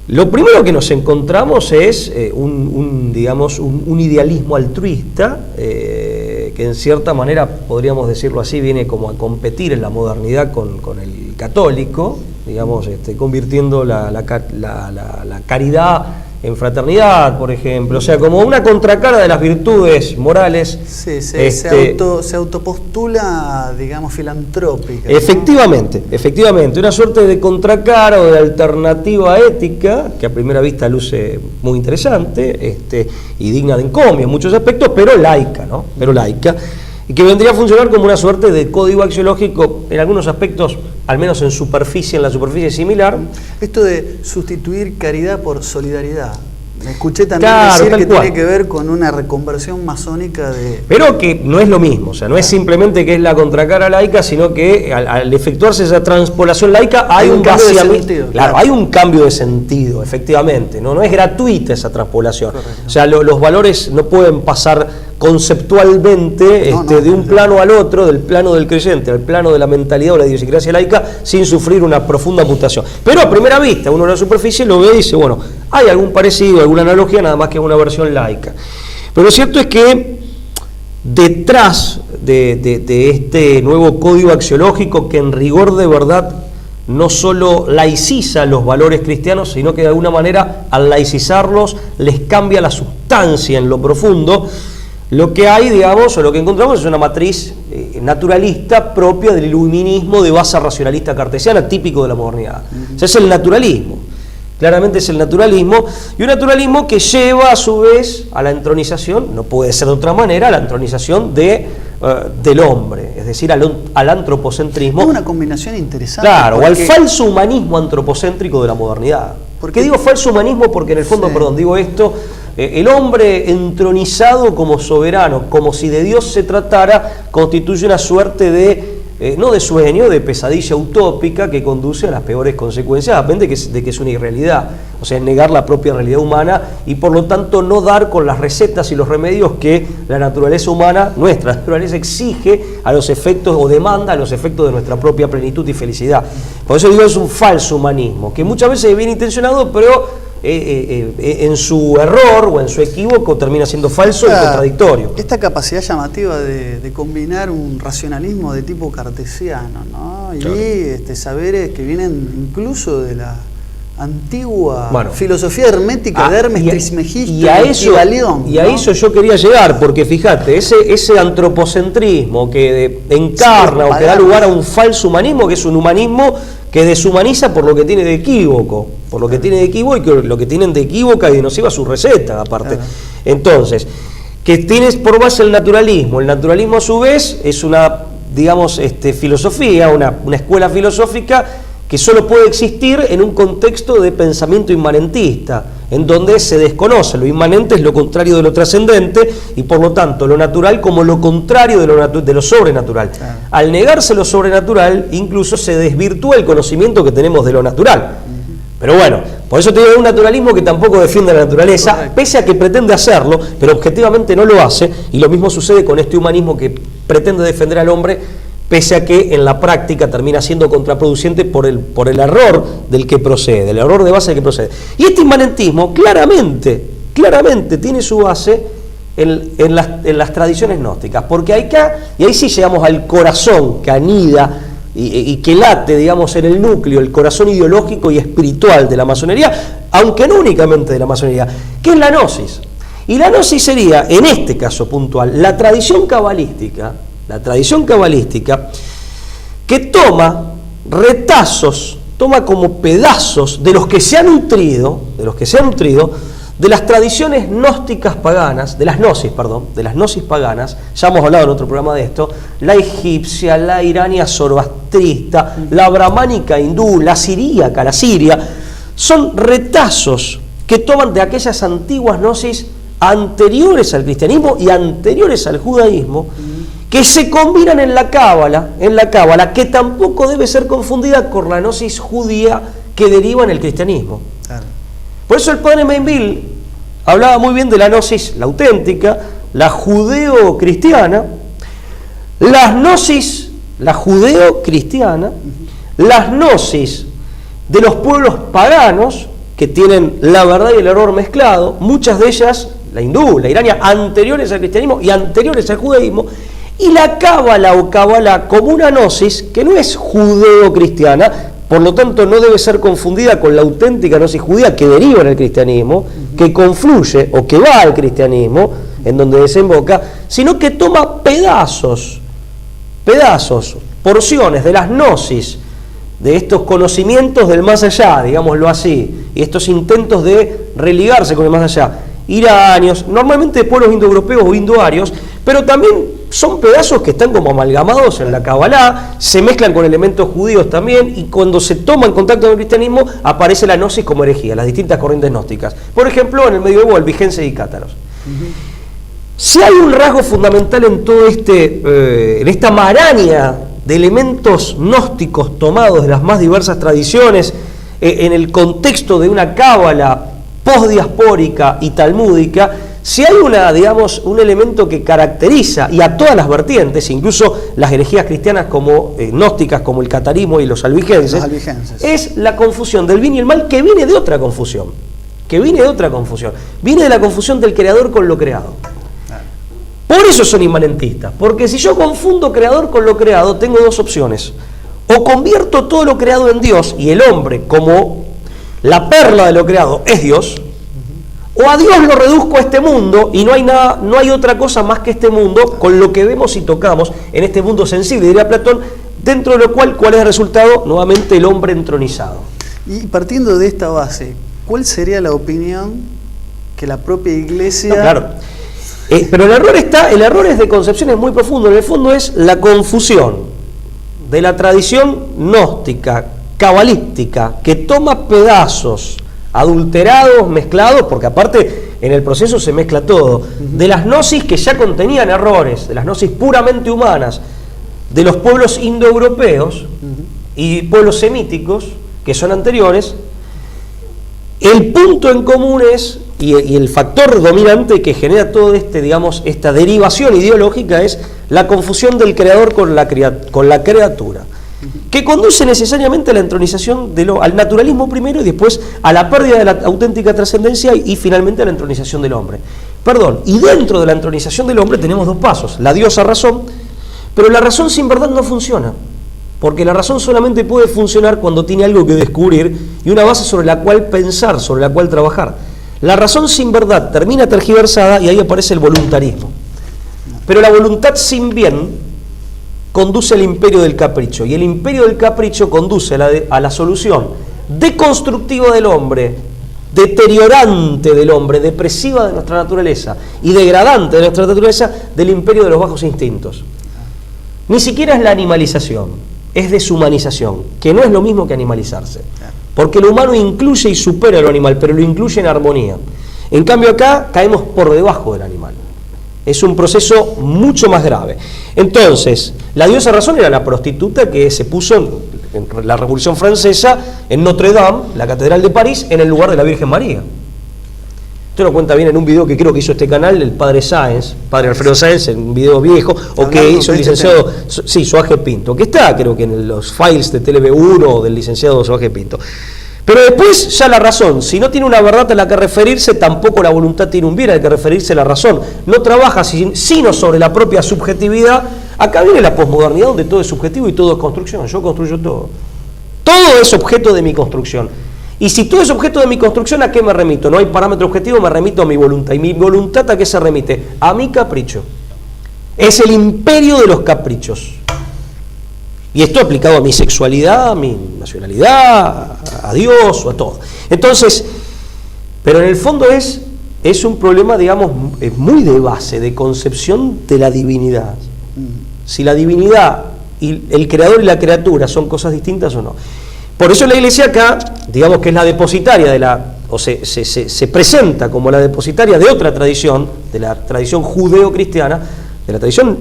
Lo primero que nos encontramos es un idealismo altruista, que en cierta manera, podríamos decirlo así, viene como a competir en la modernidad con el católico, digamos, convirtiendo la caridad en fraternidad, por ejemplo, o sea, como una contracara de las virtudes morales. Sí, se autopostula, digamos, filantrópica, ¿no? Efectivamente, una suerte de contracara o de alternativa ética, que a primera vista luce muy interesante, y digna de encomio en muchos aspectos, pero laica, ¿no? Y que vendría a funcionar como una suerte de código axiológico en algunos aspectos, al menos en la superficie similar. Esto de sustituir caridad por solidaridad. Me escuché también decir que tiene que ver con una reconversión masónica de... Pero que no es lo mismo, o sea, no es simplemente que es la contracara laica, sino que al efectuarse esa transpolación laica hay un vaciamiento. Claro, hay un cambio de sentido, efectivamente. No es gratuita esa transpolación. Correcto. O sea, los valores no pueden pasar conceptualmente de un plano al otro, del plano del creyente al plano de la mentalidad o la idiosincrasia laica, sin sufrir una profunda mutación. Pero a primera vista, uno en la superficie lo ve y dice, bueno, hay algún parecido, alguna analogía, nada más que una versión laica. Pero lo cierto es que detrás de este nuevo código axiológico, que en rigor de verdad no solo laiciza los valores cristianos, sino que de alguna manera al laicizarlos les cambia la sustancia en lo profundo, lo que hay, digamos, o lo que encontramos es una matriz naturalista propia del iluminismo de base racionalista cartesiana, típico de la modernidad. O sea, es el naturalismo. Claramente es el naturalismo, y un naturalismo que lleva a su vez a la entronización, no puede ser de otra manera, a la entronización del hombre, es decir, al antropocentrismo. Es una combinación interesante. Claro, o al falso humanismo antropocéntrico de la modernidad. ¿Por qué digo falso humanismo? Porque en el fondo, sí, digo esto, el hombre entronizado como soberano, como si de Dios se tratara, constituye una suerte de no de sueño, de pesadilla utópica que conduce a las peores consecuencias, depende de que es una irrealidad, o sea, negar la propia realidad humana y por lo tanto no dar con las recetas y los remedios que la naturaleza humana, nuestra naturaleza, exige a los efectos o demanda a los efectos de nuestra propia plenitud y felicidad. Por eso digo, es un falso humanismo, que muchas veces es bien intencionado, pero en su error o en su equívoco termina siendo falso y contradictorio. Esta capacidad llamativa de combinar un racionalismo de tipo cartesiano, ¿no? Y claro, saberes que vienen incluso de la antigua filosofía hermética de Hermes Trismegisto y a eso yo quería llegar, porque fíjate, ese antropocentrismo que encarna o que da lugar a un falso humanismo, que es un humanismo que deshumaniza por lo que tiene de equívoco, y que lo que tienen de equívoca y de nociva su receta, aparte. Entonces, que tienes por base el naturalismo a su vez es una, digamos, filosofía, una escuela filosófica que solo puede existir en un contexto de pensamiento inmanentista, en donde se desconoce, lo inmanente es lo contrario de lo trascendente y por lo tanto lo natural como lo contrario de lo sobrenatural. Claro. Al negarse lo sobrenatural, incluso se desvirtúa el conocimiento que tenemos de lo natural. Pero bueno, por eso te digo, un naturalismo que tampoco defiende la naturaleza, correcto, pese a que pretende hacerlo, pero objetivamente no lo hace, y lo mismo sucede con este humanismo que pretende defender al hombre, pese a que en la práctica termina siendo contraproducente por el error del que procede, el error de base del que procede. Y este inmanentismo claramente tiene su base en las tradiciones gnósticas, porque acá, y ahí sí llegamos al corazón que anida y que late, digamos, en el núcleo, el corazón ideológico y espiritual de la masonería, aunque no únicamente de la masonería, que es la gnosis. Y la gnosis sería, en este caso puntual, la tradición cabalística que toma retazos, toma como pedazos de los que se han nutrido de las tradiciones gnósticas paganas, de las gnosis paganas, ya hemos hablado en otro programa de esto, la egipcia, la irania zoroastrista, la brahmánica hindú, la siríaca, la siria, son retazos que toman de aquellas antiguas gnosis anteriores al cristianismo y anteriores al judaísmo, que se combinan en la cábala, que tampoco debe ser confundida con la gnosis judía que deriva en el cristianismo. Claro. Por eso el padre Mainville hablaba muy bien de la gnosis, la auténtica, la judeo-cristiana, las gnosis, la judeo-cristiana, las gnosis de los pueblos paganos, que tienen la verdad y el error mezclado, muchas de ellas, la hindú, la irania, anteriores al cristianismo y anteriores al judaísmo, y la cábala o cábala como una gnosis que no es judeo-cristiana, por lo tanto no debe ser confundida con la auténtica gnosis judía que deriva en el cristianismo, que confluye o que va al cristianismo, en donde desemboca, sino que toma pedazos, porciones de las gnosis, de estos conocimientos del más allá, digámoslo así, y estos intentos de religarse con el más allá, iranios, normalmente de pueblos indoeuropeos o indoarios, pero también son pedazos que están como amalgamados en la Kabbalah, se mezclan con elementos judíos también, y cuando se toma en contacto con el cristianismo aparece la gnosis como herejía, las distintas corrientes gnósticas. Por ejemplo, en el medioevo, albigenses y cátaros. Si hay un rasgo fundamental en todo en esta maraña de elementos gnósticos tomados de las más diversas tradiciones, en el contexto de una cábala postdiaspórica y talmúdica, si hay un elemento que caracteriza y a todas las vertientes, incluso las herejías cristianas como gnósticas, como el catarismo y los albigenses, es la confusión del bien y el mal, que viene de otra confusión, viene de la confusión del creador con lo creado. Por eso son inmanentistas, porque si yo confundo creador con lo creado, tengo dos opciones: o convierto todo lo creado en Dios y el hombre como la perla de lo creado es Dios, O a Dios lo reduzco a este mundo y no hay otra cosa más que este mundo con lo que vemos y tocamos en este mundo sensible, diría Platón, dentro de lo cual, ¿cuál es el resultado? Nuevamente el hombre entronizado. Y partiendo de esta base, ¿cuál sería la opinión que la propia Iglesia... No, claro. Pero el error es de concepciones muy profundo. En el fondo es la confusión de la tradición gnóstica, cabalística, que toma pedazos adulterados, mezclados, porque aparte en el proceso se mezcla todo, de las gnosis que ya contenían errores, de las gnosis puramente humanas, de los pueblos indoeuropeos y pueblos semíticos, que son anteriores. El punto en común es, y el factor dominante que genera todo esta derivación ideológica es la confusión del creador con la criatura, que conduce necesariamente a la entronización al naturalismo primero y después a la pérdida de la auténtica trascendencia y finalmente a la entronización del hombre. Y dentro de la entronización del hombre tenemos dos pasos: la diosa razón, pero la razón sin verdad no funciona, porque la razón solamente puede funcionar cuando tiene algo que descubrir y una base sobre la cual pensar, sobre la cual trabajar. La razón sin verdad termina tergiversada y ahí aparece el voluntarismo. Pero la voluntad sin bien conduce al imperio del capricho, y el imperio del capricho conduce a la solución deconstructiva del hombre, deteriorante del hombre, depresiva de nuestra naturaleza y degradante de nuestra naturaleza, del imperio de los bajos instintos. Ni siquiera es la animalización, es deshumanización, que no es lo mismo que animalizarse, porque lo humano incluye y supera lo animal, pero lo incluye en armonía. En cambio acá caemos por debajo del animal. Es un proceso mucho más grave. Entonces, la diosa razón era la prostituta que se puso en la Revolución Francesa en Notre Dame, la Catedral de París, en el lugar de la Virgen María. Usted lo cuenta bien en un video que creo que hizo este canal el padre Sáenz, padre Alfredo Sáenz, en un video viejo, o que hizo el licenciado Soaje Pinto, que está creo que en los files de TLV1 o del licenciado Soaje Pinto. Pero después ya la razón, si no tiene una verdad a la que referirse, tampoco la voluntad tiene un bien al que referirse la razón. No trabaja sino sobre la propia subjetividad. Acá viene la posmodernidad, donde todo es subjetivo y todo es construcción. Yo construyo todo. Todo es objeto de mi construcción. Y si todo es objeto de mi construcción, ¿a qué me remito? No hay parámetro objetivo, me remito a mi voluntad. ¿Y mi voluntad a qué se remite? A mi capricho. Es el imperio de los caprichos. Y esto aplicado a mi sexualidad, a mi nacionalidad, a Dios o a todo. Entonces, pero en el fondo es un problema, digamos, muy de base, de concepción de la divinidad. Si la divinidad y el creador y la criatura son cosas distintas o no. Por eso la Iglesia acá, digamos que es la depositaria se presenta como la depositaria de otra tradición, de la tradición judeo-cristiana, de la tradición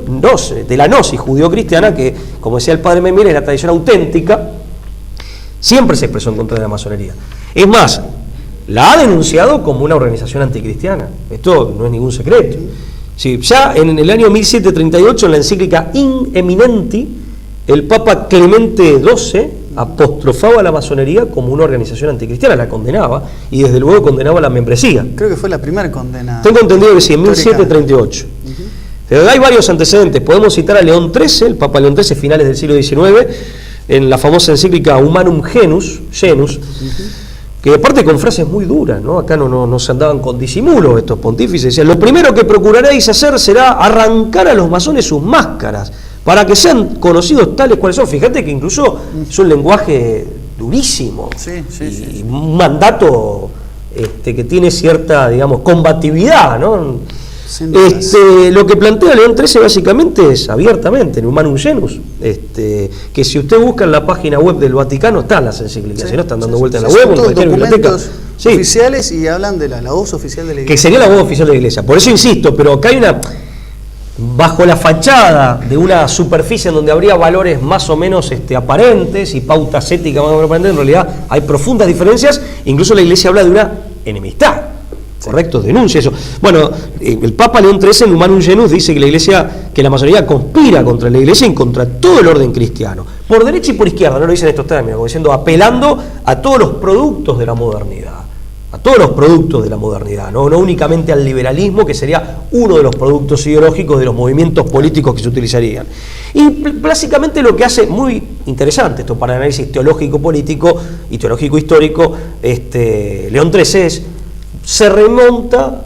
de la gnosis judeo-cristiana, que, como decía el padre Memir, es la tradición auténtica. Siempre se expresó en contra de la masonería. Es más, la ha denunciado como una organización anticristiana. Esto no es ningún secreto. Sí, ya en el año 1738, en la encíclica In Eminenti, el Papa Clemente XII apostrofaba a la masonería como una organización anticristiana, la condenaba, y desde luego condenaba la membresía. Creo que fue la primera condena. Tengo entendido que sí, en 1738. Pero hay varios antecedentes. Podemos citar a León XIII, el Papa León XIII, finales del siglo XIX, en la famosa encíclica Humanum Genus, que aparte con frases muy duras, ¿no? Acá no se andaban con disimulo estos pontífices. Decían: lo primero que procuraréis hacer será arrancar a los masones sus máscaras, para que sean conocidos tales cuales son. Fíjate que incluso es un lenguaje durísimo, y un mandato que tiene cierta, digamos, combatividad, ¿no? Lo que plantea León XIII básicamente es abiertamente en Humanum Genus, que si usted busca en la página web del Vaticano están las encíclicas, si no están dando vueltas en la web, en cualquier biblioteca. Oficiales, y hablan de la voz oficial de la Iglesia. Que sería la voz oficial de la Iglesia. Por eso insisto, pero acá hay bajo la fachada de una superficie en donde habría valores más o menos aparentes y pautas éticas más o menos aparentes, en realidad hay profundas diferencias. Incluso la Iglesia habla de una enemistad. Correcto, denuncia eso. Bueno, el Papa León XIII en Humanum Genus dice que la masonería conspira contra la Iglesia y contra todo el orden cristiano, por derecha y por izquierda, no lo dicen estos términos, como diciendo, apelando a todos los productos de la modernidad, no únicamente al liberalismo, que sería uno de los productos ideológicos de los movimientos políticos que se utilizarían. Y básicamente lo que hace muy interesante esto para el análisis teológico político y teológico histórico, León XIII es se remonta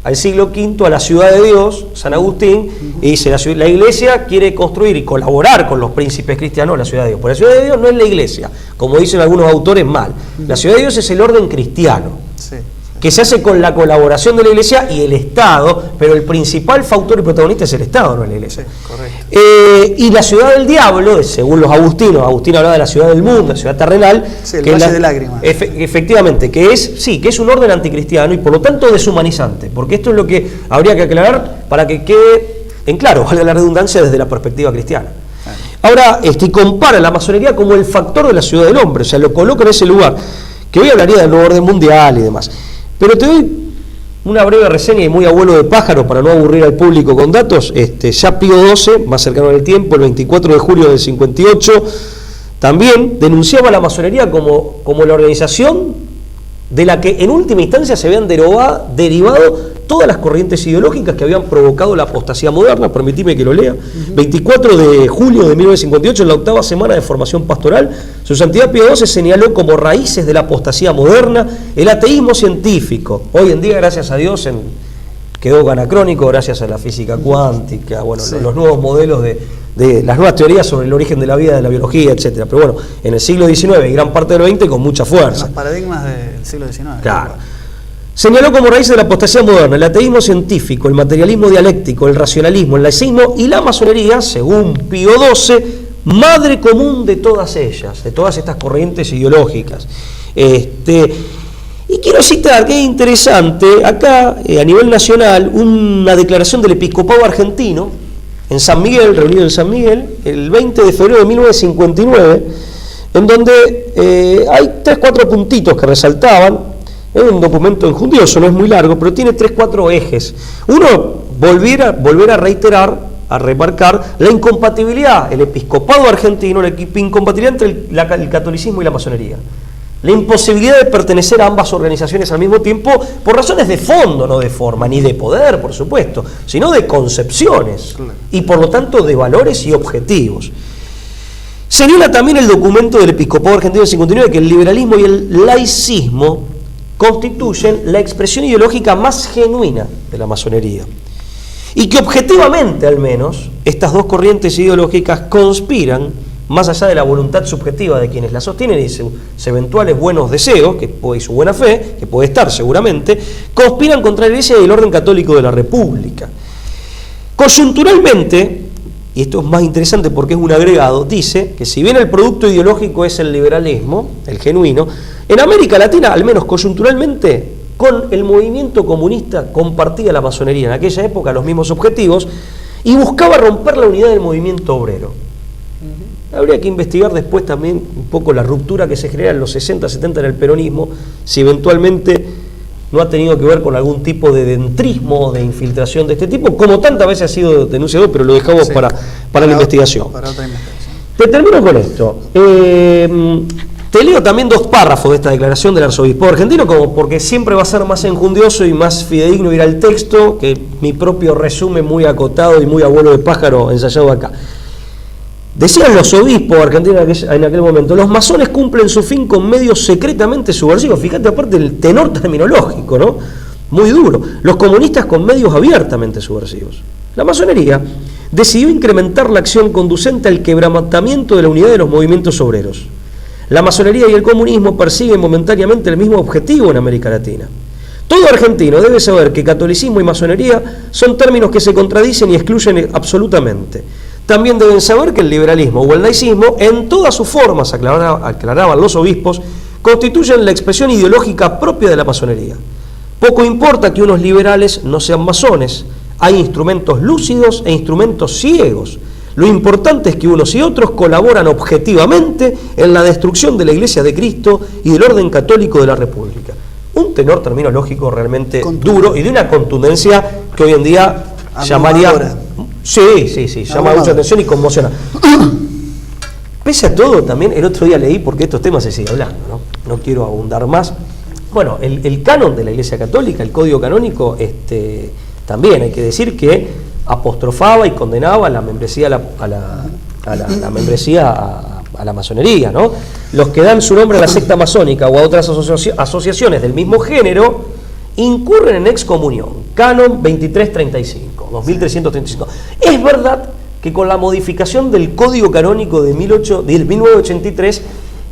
al siglo V, a la ciudad de Dios, San Agustín, y dice, la iglesia quiere construir y colaborar con los príncipes cristianos la ciudad de Dios. Porque la ciudad de Dios no es la iglesia, como dicen algunos autores mal. La ciudad de Dios es el orden cristiano, que se hace con la colaboración de la iglesia y el Estado, pero el principal factor y protagonista es el Estado, no es la iglesia. Y la ciudad del diablo, según los agustinos, Agustín hablaba de la ciudad del mundo, la ciudad terrenal, el valle de lágrimas. Efectivamente, que es un orden anticristiano y por lo tanto deshumanizante, porque esto es lo que habría que aclarar para que quede en claro, valga la redundancia, desde la perspectiva cristiana. Ahora, compara la masonería como el factor de la ciudad del hombre, o sea, lo coloca en ese lugar, que hoy hablaría del nuevo orden mundial y demás. Pero te doy una breve reseña y muy abuelo de pájaro para no aburrir al público con datos. Ya Pío XII, más cercano en el tiempo, el 24 de julio del 58, también denunciaba la masonería como la organización de la que en última instancia se habían derivado todas las corrientes ideológicas que habían provocado la apostasía moderna. Permitime que lo lea. 24 de julio de 1958, en la 8ª semana de formación pastoral, su santidad Pío XII señaló como raíces de la apostasía moderna el ateísmo científico. Hoy en día, gracias a Dios, quedó anacrónico gracias a la física cuántica, los nuevos modelos de las nuevas teorías sobre el origen de la vida, de la biología, etcétera. Pero bueno, en el siglo XIX y gran parte del XX con mucha fuerza. Los paradigmas del siglo XIX. Claro. Señaló como raíces de la apostasía moderna el ateísmo científico, el materialismo dialéctico, el racionalismo, el laicismo y la masonería, según Pío XII, madre común de todas ellas, de todas estas corrientes ideológicas. Y quiero citar, que es interesante, acá a nivel nacional, una declaración del episcopado argentino, en San Miguel, reunido en San Miguel, el 20 de febrero de 1959, en donde hay 3-4 puntitos que resaltaban. Es un documento enjundioso, no es muy largo, pero tiene 3-4 ejes. Uno, volver a reiterar, a remarcar la incompatibilidad, el episcopado argentino, la incompatibilidad entre el catolicismo y la masonería. La imposibilidad de pertenecer a ambas organizaciones al mismo tiempo por razones de fondo, no de forma, ni de poder, por supuesto, sino de concepciones y por lo tanto de valores y objetivos. Señala también el documento del episcopado argentino del 59 que el liberalismo y el laicismo constituyen la expresión ideológica más genuina de la masonería y que objetivamente, al menos, estas dos corrientes ideológicas conspiran, más allá de la voluntad subjetiva de quienes la sostienen y sus eventuales buenos deseos y su buena fe, que puede estar seguramente, conspiran contra la Iglesia y el orden católico de la República. Coyunturalmente, y esto es más interesante porque es un agregado, dice que si bien el producto ideológico es el liberalismo, el genuino, en América Latina, al menos coyunturalmente, con el movimiento comunista compartía la masonería en aquella época los mismos objetivos y buscaba romper la unidad del movimiento obrero. Habría que investigar después también un poco la ruptura que se genera en los 60, 70 en el peronismo, si eventualmente no ha tenido que ver con algún tipo de dentrismo, de infiltración de este tipo, como tantas veces ha sido denunciado, pero lo dejamos para la investigación. Para otra investigación. Te termino con esto. Te leo también 2 párrafos de esta declaración del arzobispo argentino, como porque siempre va a ser más enjundioso y más fidedigno ir al texto que mi propio resumen muy acotado y muy abuelo de pájaro ensayado acá. Decían los obispos argentinos en aquel momento: los masones cumplen su fin con medios secretamente subversivos. Fíjate, aparte el tenor terminológico, ¿no? Muy duro. Los comunistas con medios abiertamente subversivos. La masonería decidió incrementar la acción conducente al quebrantamiento de la unidad de los movimientos obreros. La masonería y el comunismo persiguen momentáneamente el mismo objetivo en América Latina. Todo argentino debe saber que catolicismo y masonería son términos que se contradicen y excluyen absolutamente. También deben saber que el liberalismo o el laicismo, en todas sus formas, aclaraban los obispos, constituyen la expresión ideológica propia de la masonería. Poco importa que unos liberales no sean masones, hay instrumentos lúcidos e instrumentos ciegos. Lo importante es que unos y otros colaboran objetivamente en la destrucción de la Iglesia de Cristo y del orden católico de la República. Un tenor terminológico realmente duro y de una contundencia que hoy en día llamaría... Sí, llama mucha atención y conmociona. Pese a todo, también el otro día leí, porque estos temas se sigue hablando, no quiero abundar más. Bueno, el canon de la Iglesia Católica, el código canónico, también hay que decir que apostrofaba y condenaba la membresía la membresía a la masonería, ¿no? Los que dan su nombre a la secta masónica o a otras asociaciones del mismo género incurren en excomunión. Canon 2335, 2335. Es verdad que con la modificación del Código Canónico de 1983,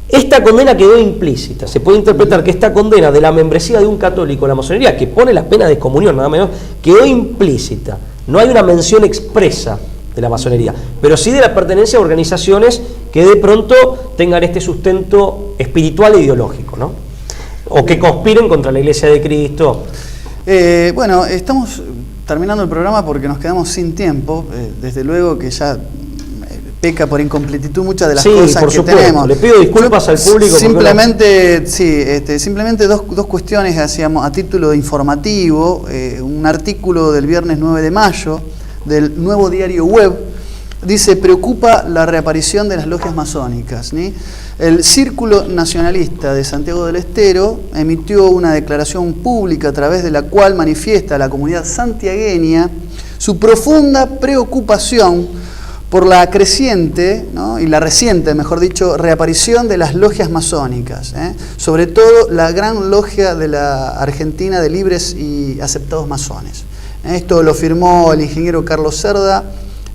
esta condena quedó implícita. Se puede interpretar que esta condena de la membresía de un católico a la masonería, que pone la pena de excomunión, nada menos, quedó implícita. No hay una mención expresa de la masonería, pero sí de la pertenencia a organizaciones que de pronto tengan este sustento espiritual e ideológico, ¿no? O que conspiren contra la Iglesia de Cristo. Bueno, estamos terminando el programa porque nos quedamos sin tiempo. Desde luego que ya peca por incompletitud muchas de las cosas por que supuesto. tenemos. Le pido disculpas al público. Simplemente, simplemente dos cuestiones que hacíamos a título informativo. Un artículo del viernes 9 de mayo del Nuevo Diario Web dice: preocupa la reaparición de las logias masónicas, ¿sí? El Círculo Nacionalista de Santiago del Estero emitió una declaración pública a través de la cual manifiesta a la comunidad santiagueña su profunda preocupación por la creciente, ¿no? y la reciente, mejor dicho, reaparición de las logias masónicas, sobre todo la gran logia de la Argentina de libres y aceptados masones. Esto lo firmó el ingeniero Carlos Cerda,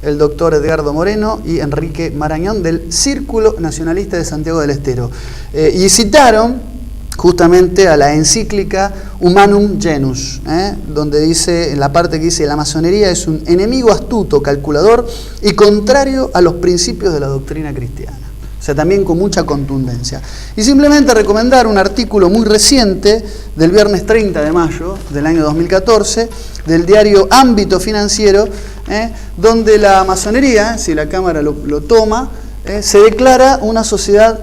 el doctor Edgardo Moreno y Enrique Marañón del Círculo Nacionalista de Santiago del Estero. Y citaron justamente a la encíclica Humanum Genus, donde dice, en la parte que dice: la masonería es un enemigo astuto, calculador y contrario a los principios de la doctrina cristiana. O sea, también con mucha contundencia. Y simplemente recomendar un artículo muy reciente del viernes 30 de mayo del año 2014 del diario Ámbito Financiero, donde la masonería, si la cámara lo toma, se declara una sociedad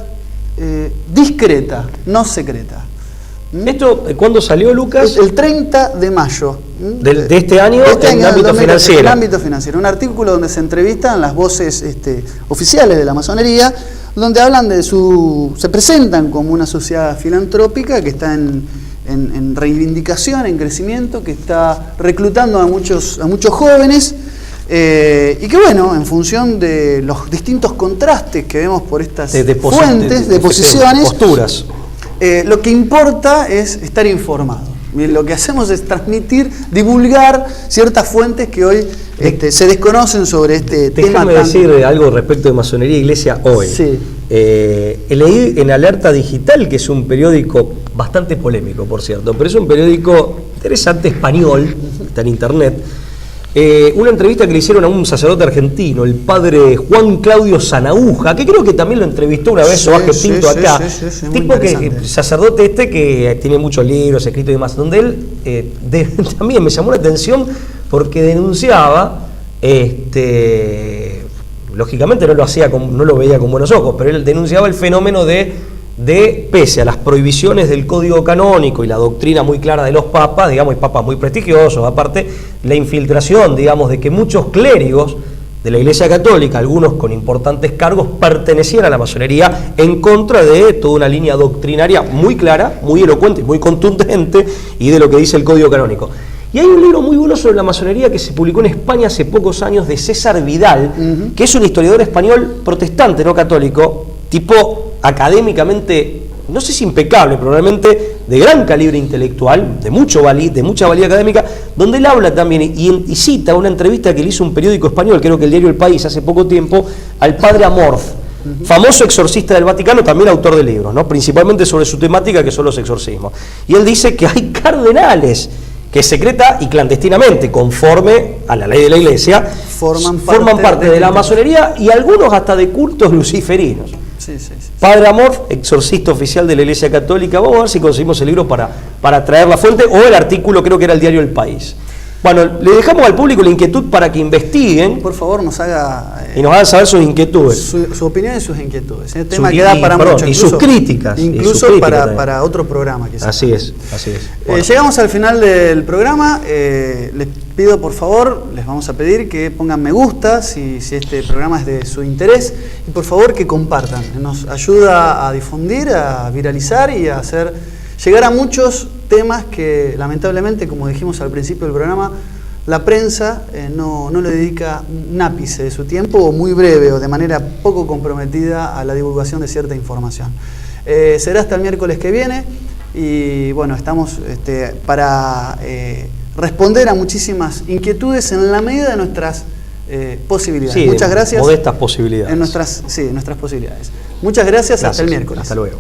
discreta, no secreta. ¿Esto cuándo salió, Lucas? El 30 de mayo. De este año, en Ámbito Financiero. En Ámbito Financiero. Un artículo donde se entrevistan las voces oficiales de la masonería, donde hablan de se presentan como una sociedad filantrópica que está en reivindicación, en crecimiento, que está reclutando a muchos jóvenes, y que bueno, en función de los distintos contrastes que vemos por estas fuentes, de posiciones, posturas, lo que importa es estar informado. Lo que hacemos es transmitir, divulgar ciertas fuentes que hoy se desconocen sobre este tema. Déjame decir algo respecto de masonería e iglesia hoy. Sí. Leí en Alerta Digital, que es un periódico bastante polémico, por cierto, pero es un periódico interesante, español, está en internet, una entrevista que le hicieron a un sacerdote argentino, el padre Juan Claudio Sanauja, que creo que también lo entrevistó una vez Soaje Pinto acá. Tipo que sacerdote que tiene muchos libros escritos y demás, donde él también me llamó la atención porque denunciaba, lógicamente no lo veía con buenos ojos, pero él denunciaba el fenómeno de pese a las prohibiciones del Código Canónico y la doctrina muy clara de los papas, digamos, y papas muy prestigiosos, aparte la infiltración, digamos, de que muchos clérigos de la Iglesia Católica, algunos con importantes cargos, pertenecían a la masonería en contra de toda una línea doctrinaria muy clara, muy elocuente, muy contundente, y de lo que dice el Código Canónico. Y hay un libro muy bueno sobre la masonería que se publicó en España hace pocos años, de César Vidal, que es un historiador español protestante, no católico, tipo académicamente, no sé si impecable, pero realmente de gran calibre intelectual, de mucha valía académica, donde él habla también y cita una entrevista que le hizo un periódico español, creo que el diario El País, hace poco tiempo, al padre Amorth, famoso exorcista del Vaticano, también autor de libros, ¿no? Principalmente sobre su temática, que son los exorcismos. Y él dice que hay cardenales que secreta y clandestinamente, conforme a la ley de la Iglesia, forman parte de la masonería, y algunos hasta de cultos luciferinos. Sí. Padre Amorth, exorcista oficial de la Iglesia Católica. Vamos a ver si conseguimos el libro para traer la fuente, o el artículo, creo que era el diario El País. Bueno, le dejamos al público la inquietud para que investiguen. Por favor, nos haga... y nos hagan saber sus inquietudes. Su opinión y sus inquietudes. Es un tema que da para mucho. Y sus críticas. Incluso para otro programa, quizás. Así es. Bueno. Llegamos al final del programa. Les pido, por favor, les vamos a pedir que pongan me gusta si este programa es de su interés. Y por favor, que compartan. Nos ayuda a difundir, a viralizar y a hacer llegar a muchos temas que, lamentablemente, como dijimos al principio del programa, la prensa no le dedica un ápice de su tiempo, o muy breve, o de manera poco comprometida a la divulgación de cierta información. Será hasta el miércoles que viene. y bueno, estamos para responder a muchísimas inquietudes en la medida de nuestras posibilidades. Sí, muchas gracias. Modestas posibilidades. En nuestras posibilidades. Muchas gracias. Hasta el miércoles. Hasta luego.